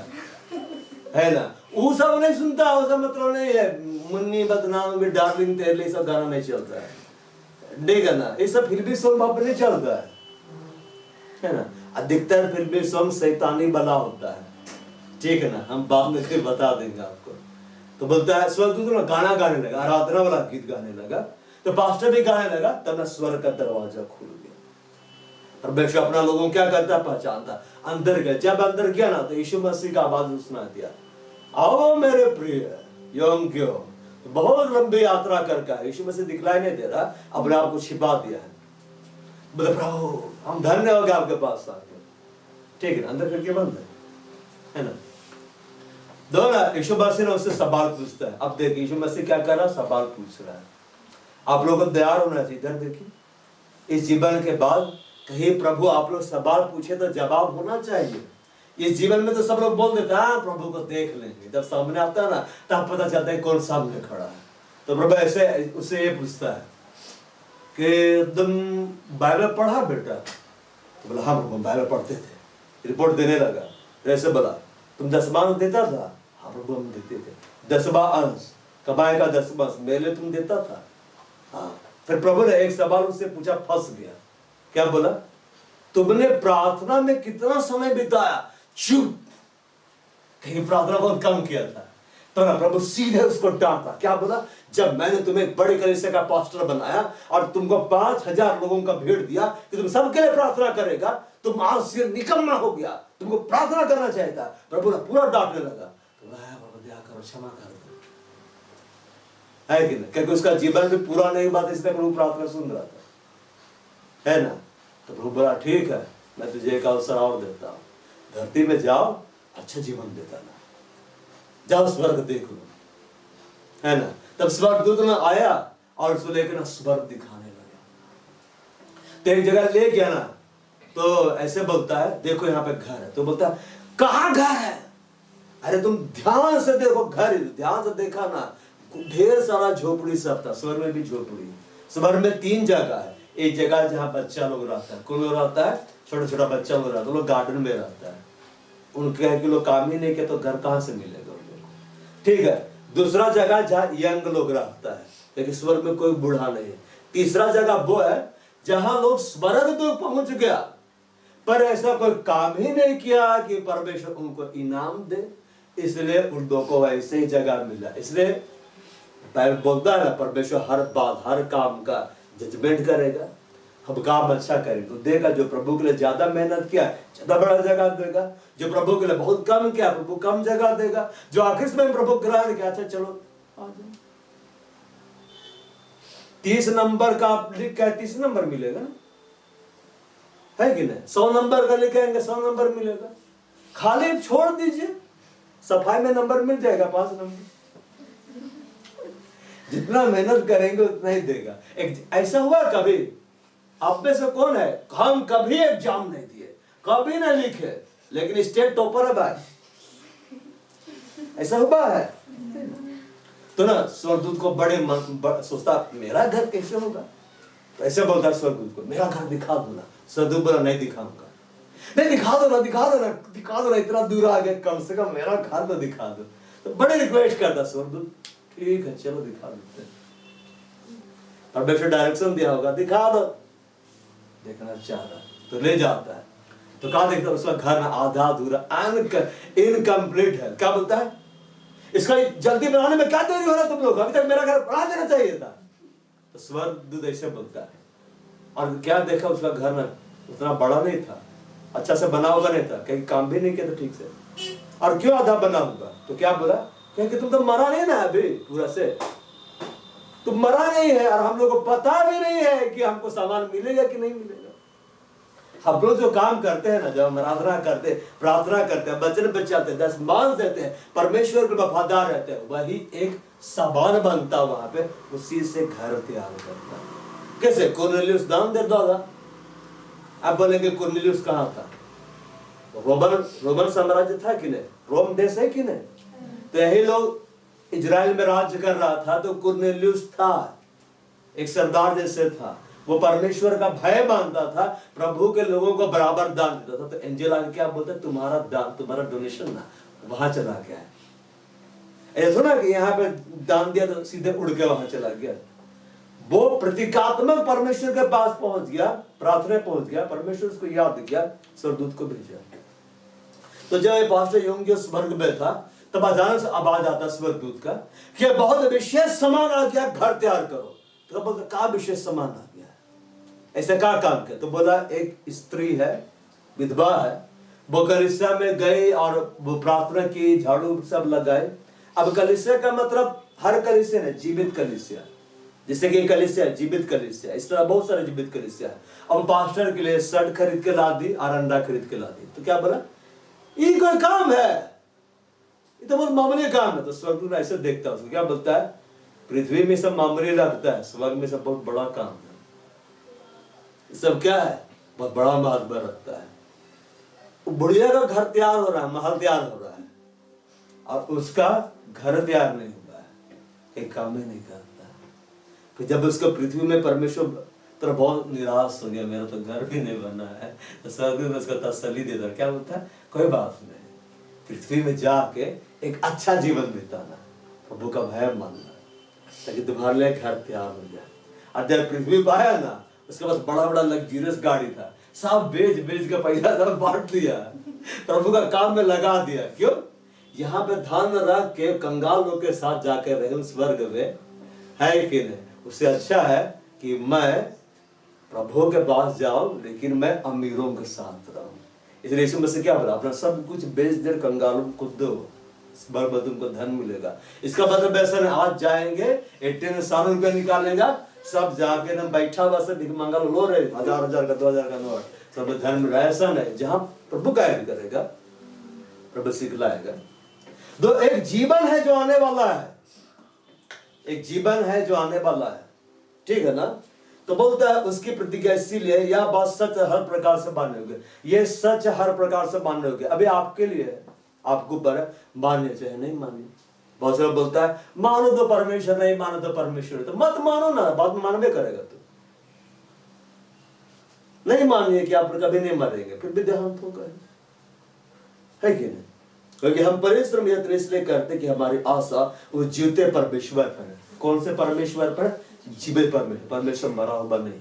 है ना। वो सब नहीं सुनता, वो सब मतलब नहीं है। मुन्नी बदनाम भी, डार्लिंग तेरे लिए सब गाना नहीं चलता है, ठीक है ना। ये सब फिल्मी सॉन्ग वहां पर नहीं चलता है ना। अधिकतर फिल्मी सॉन्ग शैतानी वाला होता है, ठीक है ना। हम बाद में बता देंगे आपको। तो बोलता है स्वर्गदूत ना गाना गाने लगा, आराधना वाला गीत गाने लगा। तो पास्टर भी गाने लगा, तब ना स्वर्ग का दरवाजा खुल गया। परमेश्वर अपना लोगों को क्या करता? पहचानता। अंदर गया, जब अंदर गया ना तो यीशु मसीह का आवाज सुना दिया, आओ मेरे प्रिय योंग्यो। तो बहुत लंबी यात्रा करके यीशु मसीह दिखलाई नहीं दे रहा, अपने आप को छिपा दिया है। बोले प्रभु हम धन्य हो गए आपके पास आके, ठीक है ना। अंदर करके बंद है ना। दो ना यीशु मसीह ने उससे सवाल पूछता है। अब देखिए यीशु मसीह क्या कर रहा? सवाल पूछ रहा है। आप लोगों को तैयार होना चाहिए। इधर देखिए, इस जीवन के बाद कहीं प्रभु आप लोग सवाल पूछे तो जवाब होना चाहिए। इस जीवन में तो सब लोग बोल देते हैं प्रभु को देख लेंगे, जब सामने आता है ना तब पता चलता है कौन सामने खड़ा है। तो प्रभु ऐसे उससे ये पूछता है कि तुम बाइबल पढ़ा बेटा? तो बोला हाँ प्रभु बाइबल पढ़ते थे। रिपोर्ट देने लगा, फिर ऐसे बोला तुम 10वां अंश देता था? हाँ प्रभु हम देते थे। 10वां अंश कमाई का 10वां अंश मेरे लिए तुम देता था? हाँ। फिर प्रभु ने एक सवाल उससे पूछा, फंस गया। क्या बोला? तुमने प्रार्थना में कितना समय बिताया? चुप, कहीं प्रार्थना बहुत कम किया था। तो ना प्रभु सीधे उसको डांटा। क्या बोला? जब मैंने तुम्हें बड़े कलीसिया का पास्टर बनाया और तुमको 5000 लोगों का भीड़ दिया कि तुम सबके लिए प्रार्थना करेगा, तुम आज से निकम्मा हो गया, तुमको प्रार्थना करना चाहिए था। प्रभु ने पूरा डांटने लगा। तो बाबा दया करो, क्षमा कर दो, है कि नहीं? क्योंकि उसका जीवन भी पूरा नहीं बात, इसलिए प्रभु प्रार्थना सुन रहा था, है ना। तो प्रभु बोला ठीक है, मैं तुझे एक अवसर और देता हूँ, धरती में जाओ, अच्छा जीवन देता ना, जाओ स्वर्ग देख लो, है ना। तब स्वर्गदूत ना आया और उसको लेकर ना स्वर्ग दिखाने लगा। तो एक जगह ले गया ना, तो ऐसे बोलता है, देखो यहाँ पे घर है। तो बोलता है कहाँ घर है? अरे तुम ध्यान से देखो, घर ध्यान से देखा ना, ढेर सारा झोपड़ी सब था। स्वर्ग में भी झोपड़ी। स्वर्ग में 3 जगह है। एक जगह जहाँ बच्चा लोग रहता है, कौन लोग रहता है? छोटा छोटा बच्चा लोग रहता है, लोग गार्डन में रहता है। उनके है कि लोग काम ही नहीं किया तो घर कहाँ से मिलेगा उन लोग, ठीक है। दूसरा जगह जहाँ यंग लोग रहता है, लेकिन स्वर्ग में कोई बूढ़ा नहीं है। तीसरा जगह वो है जहां लोग स्वर्ग तो पहुंच गया पर ऐसा कोई काम ही नहीं किया कि परमेश्वर उनको इनाम दे, इसलिए उन लोगों को ऐसे ही जगह मिला। इसलिए बाइबल बोलता है ना, परमेश्वर हर बात हर काम का जजमेंट करेगा। हम काम अच्छा करें तो देगा। जो प्रभु के लिए ज्यादा मेहनत किया ज्यादा बड़ा जगह देगा, जो प्रभु के लिए बहुत कम किया प्रभु कम जगह देगा। जो आखिर में प्रभु ग्रहण किया, अच्छा चलो आ जाओ, 30 नंबर का आप लिख के 30 नंबर मिलेगा ना, है कि नहीं? 100 नंबर का लिखेंगे 100 नंबर मिलेगा। खाली छोड़ दीजिए, सफाई में नंबर मिल जाएगा 5 नंबर। जितना मेहनत करेंगे उतना ही देगा। ऐसा हुआ कभी आप में से कौन है हम कभी एग्जाम नहीं दिए, कभी ना लिखे, लेकिन स्टेट टॉपर है भाई? ऐसा हुआ है? तो ना स्वर्गदूत को बड़े सोचता मेरा घर कैसे होगा, तो ऐसे बोलता स्वर्गदूत को मेरा घर दिखा दो ना। स्वर्गदूत बोला नहीं दिखाऊंगा। नहीं दिखा दो ना, दिखा दो ना, दिखा दो ना, इतना दूर आ गए, कम से कम मेरा घर तो दिखा दो। तो बड़े रिक्वेस्ट करता स्वर्गदूत, ठीक है चलो दिखा देते हैं। परमेश्वर डायरेक्शन दिया होगा दिखा दो, देखना चाह रहा तो ले जाता है। तो कहा देखता उसका घर आधा अधूरा इनकम्प्लीट है। क्या बोलता है इसका जल्दी बनाने में क्या देरी हो रहा है तुम लोग, अभी तक मेरा घर बना देना चाहिए था। तो स्वर्गदूत ऐसे बोलता है। और क्या देखा उसका घर ना उतना बड़ा नहीं था, अच्छा से बना हुआ नहीं था, कहीं काम भी नहीं किया था ठीक से। और क्यों आधा बना हुआ? तो क्या बोला, क्योंकि तुम तो मरा नहीं ना अभी पूरा से, तुम मरा नहीं है और हम लोग को पता भी नहीं है कि हमको सामान मिलेगा कि नहीं मिलेगा। हम लोग जो काम करते हैं ना, जब हम आराधना करते प्रार्थना करते हैं, वचन पे चलते हैं, 10 मान देते हैं, परमेश्वर के वफादार रहते हैं, वही एक सामान बनता वहां पे, उसी से घर तैयार करता है। कैसे? कुरनेलियुस दान दे दादा। आप बोलेंगे कुरनेलियुस कहाँ था? रोमन साम्राज्य था कि नहीं, रोम देश है कि नहीं? तो यही लोग इजराइल में राज्य कर रहा था। तो कुरनेलियुस था, एक सरदार जैसे था, वो परमेश्वर का भय मानता था, प्रभु के लोगों को बराबर दान देता था। तो एंजेल आके क्या बोलता है, तुम्हारा दान तुम्हारा डोनेशन ना वहां चला गया है। ऐसा ना कि यहाँ पे दान दिया तो सीधे उड़ के वहां चला गया। वो प्रतीकात्मक परमेश्वर के पास पहुंच गया, प्रार्थना पहुंच गया, परमेश्वर उसको याद किया, स्वर्गदूत को भेजा। तो जब ये पास्टर योंग स्वर्ग में था तब अचानक से आवाज आता स्वर्गदूत का कि बहुत विशेष सामान आ गया, घर तैयार करो। तो बोलता क्या विशेष सामान आ गया, ऐसा क्या काम किया? तो बोला एक स्त्री है, विधवा है, वो कलीसिया में गई और वो प्रार्थना की, झाड़ू सब लगाए। अब कलीसिया का मतलब हर कलीसिया है जीवित कलीसिया, जैसे कि कलीसिया जीवित कलीसिया, इस तरह बहुत सारे जीवित कलीसिया है। अब पास्टर के लिए शर्ट खरीद के ला दी और अंडा खरीद के ला दी। तो क्या बोला ये कोई काम है, ये तो बहुत मामूली काम है। तो स्वर्गदूत ऐसे देखता है उसको, क्या बोलता है पृथ्वी में सब मामूली लगता है, स्वर्ग में सब बहुत बड़ा काम है, सब क्या है बहुत बड़ा महत्व रखता है। बुढ़िया का घर तैयार हो रहा है, महल तैयार हो रहा है, और उसका घर तैयार नहीं हुआ है, एक काम ही नहीं करता। फिर जब उसको पृथ्वी में परमेश्वर तो बहुत निराश हो गया, मेरा तो घर भी नहीं बना है, तो स्वर्गदूत उसको तसल्ली देता है। क्या बोलता है कोई बात नहीं, पृथ्वी में जाके एक अच्छा जीवन बिताना, प्रभु का भय मानना, ताकि तुम्हारे लिए घर तैयार हो जाए। और जब पृथ्वी पर आया ना, उसके पास बड़ा बड़ा लग्जरियस गाड़ी था, सब बेच बेच के पैसा सब बांट दिया, प्रभु का काम में लगा दिया। क्यों? यहाँ पे धन रख के कंगाल लोग के साथ जाके रहे स्वर्ग में, है कि नहीं? उससे अच्छा है कि मैं प्रभु के पास जाऊं लेकिन मैं अमीरों के साथ रहूं। इसलिए यीशु मसीह क्या बोला, अपना सब कुछ बेच दे कंगालों को दो, स्वर्ग में तुमको धन मिलेगा। इसका मतलब ऐसा नहीं आज जाएंगे ATM से 100 रुपया निकालेगा, सब जाके ना बैठा हुआ सब भिख मांगा लो रहे 1000 का 2000 का नोट, सब धन मिला, ऐसा नहीं। जहां प्रभु कार्य करेगा, प्रभु सिखलाएगा। तो एक जीवन है जो आने वाला है, एक जीवन है जो आने वाला है, ठीक है ना? तो बोलता है उसकी प्रतिज्ञा इसीलिए यह बात सच हर प्रकार से मान्य होगी, ये सच हर प्रकार से मान्य होगी। अभी आपके लिए है, आपको ऊपर है, मान्य चाहे नहीं मान्य। बहुत सारा बोलता है मानो तो परमेश्वर, नहीं मानो तो परमेश्वर, तो मत मानो ना, बाद में मानवे करेगा। तो नहीं मानिए कि आप कभी नहीं मरेंगे, फिर भी देहांत होगा, है कि नहीं? क्योंकि हम परिश्रम यत्न इसलिए करते कि हमारी आशा वो जीवते परमेश्वर पर है। कौन से परमेश्वर पर? जीवित परमेश्वर। परमेश्वर मरा हुआ नहीं,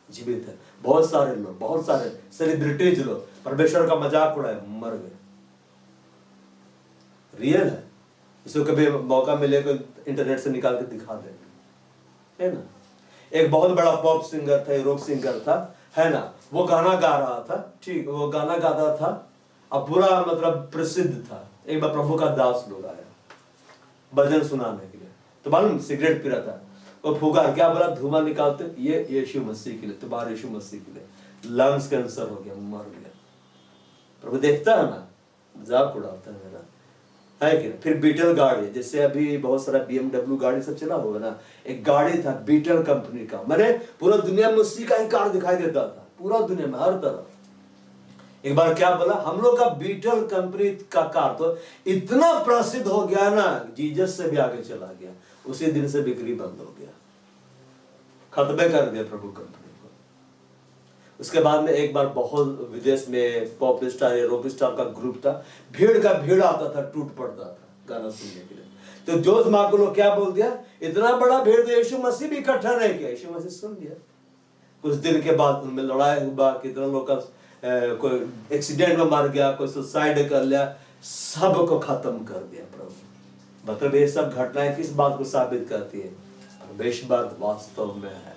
जीवित है। बहुत सारे लोग, बहुत सारे सेलिब्रिटीज लोग परमेश्वर का मजाक उड़ाए, मर गए। रियल है, इसको कभी मौका मिले तो इंटरनेट से निकाल के दिखा देंगे, है ना। एक बहुत बड़ा पॉप सिंगर था, रॉक सिंगर था, है ना, वो गाना गा रहा था, ठीक, वो गाना गाता था, अब पूरा मतलब प्रसिद्ध था। एक बार प्रभु का दास लोग आया भजन सुनाने के लिए, तो मालूम सिगरेट पी रहा था, वो फूका, क्या बोला, धुआं निकालते, ये यीशु मसीह के लिए, तुम्हारे यीशु मसीह के लिए। लंग्स कैंसर हो गया, मर गया। प्रभु देखता है ना, मजाक उड़ाता है मेरा, है कि नहीं। फिर बीटल गाड़ी, जैसे अभी बहुत सारा BMW गाड़ी सब चला होगा ना, एक गाड़ी था बीटल कंपनी का, मैंने पूरा दुनिया में उसी का ही कार दिखाई देता था, पूरा दुनिया में हर तरफ। एक बार क्या बोला, हम लोग का बीटल कंपनी का कार तो इतना प्रसिद्ध हो गया ना, जीसस से भी आगे चला गया। उसी दिन से बिक्री बंद हो गया, खत्म कर दिया प्रभु कंपनी को। उसके बाद में एक बार बहुत विदेश में पॉप स्टार या रॉक स्टार का ग्रुप था, भीड़ का भीड़ आता था, टूट पड़ता था गाना सुनने के लिए। तो जोश माँ को लोग क्या बोल दिया, इतना बड़ा भीड़ तो यीशु मसीह भी इकट्ठा नहीं किया। यीशु मसीह सुन लिया। कुछ दिन के बाद उनमें लड़ाई हुआ, कितना लोग का कोई एक्सीडेंट में मर गया, कोई सुसाइड कर लिया, सबको खत्म कर दिया प्रभु। मतलब ये सब घटनाएं किस बात को साबित करती है? परमेश्वर वास्तव में है,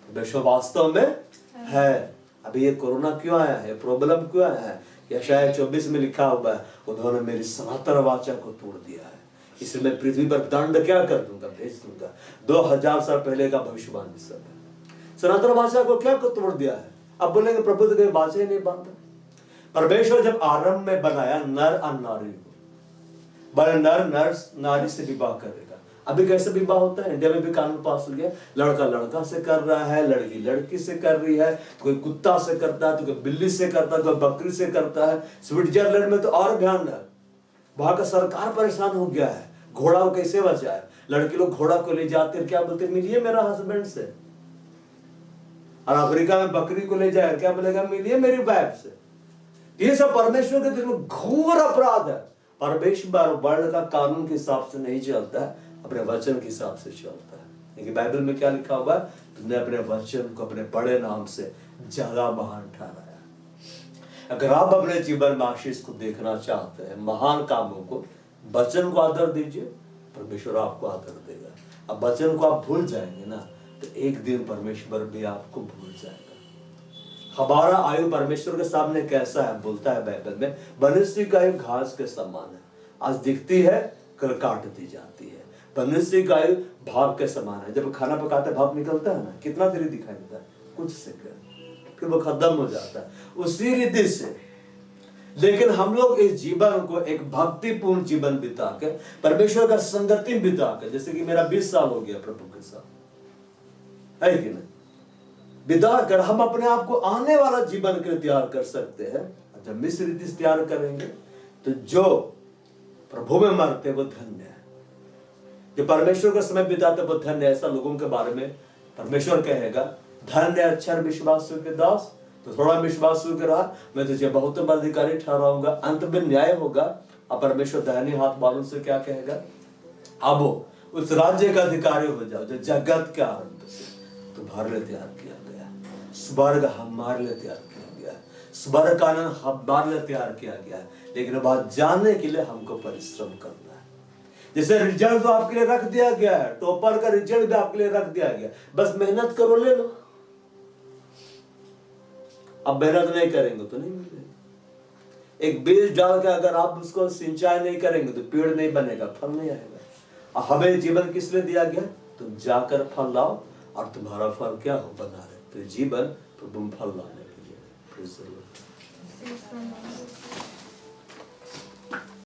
परमेश्वर वास्तव में है। अभी ये कोरोना क्यों आया है, प्रॉब्लम क्यों आया है? यशायाह 24 में लिखा हुआ है, उन्होंने मेरी सनातन वाचा को तोड़ दिया है, इसलिए मैं पृथ्वी पर दंड क्या कर दूंगा, भेज दूंगा। 2000 साल पहले का भविष्यवाणी सब है। सनातन वाचा को क्या को तोड़ दिया है? अब बोलेंगे प्रभु तो कोई वाचा ही नहीं बांधा। परमेश्वर जब आरंभ में बनाया नर और नारी को, बड़े नर नारी से विवाह करेगा। अभी कैसे विवाह होता है? इंडिया में भी कानून पास हो गया, लड़का लड़का से कर रहा है, लड़की लड़की से कर रही है, कोई कुत्ता से करता है, तो कोई बिल्ली से करता है, कोई बकरी से करता है। स्विट्जरलैंड में तो और भयानक है, वहां का सरकार परेशान हो गया है, घोड़ा को कैसे बचाए। लड़की लोग घोड़ा को ले जाते हैं, क्या बोलते, मिलिए मेरा हस्बैंड से। और अफ्रीका में बकरी को ले जाए, क्या बोलेगा, मिलिए मेरी वाइफ से। ये सब परमेश्वर के दिल में घोर अपराध है। परमेश्वर वर्ल्ड का कानून के हिसाब से नहीं चलता है, अपने वचन के हिसाब से चलता है। लेकिन बाइबल में क्या लिखा हुआ है, तुमने अपने वचन को अपने बड़े नाम से ज्यादा महान ठहराया। अगर आप अपने जीवन में आशीष को देखना चाहते हैं, महान कामों को, वचन को आदर दीजिए, परमेश्वर आपको आदर देगा। अब वचन को आप भूल जाएंगे ना, तो एक दिन परमेश्वर भी आपको भूल जाएगा। हमारा आयु परमेश्वर के सामने कैसा है? बोलता है बाइबल में, मनुष्य का आयु घास के समान है, आज दिखती है कल काट दी जाती है। मनुष्य का आयु भाप के समान है, जब खाना पकाते भाप निकलता है ना, कितना देरी दिखाई देता है, कुछ सेकंड, फिर वो खत्म हो जाता है। उसी रीति से लेकिन हम लोग इस जीवन को एक भक्तिपूर्ण जीवन बिता के, परमेश्वर का संगति बिता के, जैसे कि मेरा 20 साल हो गया प्रभु के साथ, है कि नहीं, बिता कर हम अपने आप को आने वाला जीवन के लिए तैयार कर सकते हैं। जब इस रीति से तैयार करेंगे तो जो प्रभु में मरते वो धन्य है, जो परमेश्वर का समय बिताते वो धन्य है। ऐसा लोगों के बारे में परमेश्वर कहेगा, धन्य अक्षर विश्वासु के दास। तो थोड़ा विश्वासु के रहा, मैं तुझे बहुत बड़ा अधिकारी ठहराऊंगा, अंत में न्याय होगा। अब परमेश्वर दाहिने हाथ वालों से क्या कहेगा, अब उस राज्य का अधिकारी हो जाओ जो जगत के आरंभ से तुम्हारे लिए तैयार किया गया। स्वर्ग हमारे लिए तैयार किया गया, स्वर्ग का आनंद हमारे लिए तैयार किया गया है। लेकिन बात जानने के लिए हमको परिश्रम करना है। जैसे रिजल्ट तो आपके लिए रख दिया गया है, टॉपर का रिजल्ट भी आपके लिए रख दिया गया, बस मेहनत करो, ले लो। अब मेहनत नहीं करेंगे तो नहीं मिलेगा। एक बीज डाल के अगर आप उसको सिंचाई नहीं करेंगे तो पेड़ नहीं बनेगा, फल नहीं आएगा। हमें जीवन किस लिए दिया गया? तुम जाकर फल लाओ, और तुम्हारा फल क्या हो, बना रहे। तो जीवन प्रभु फल लाने के लिए।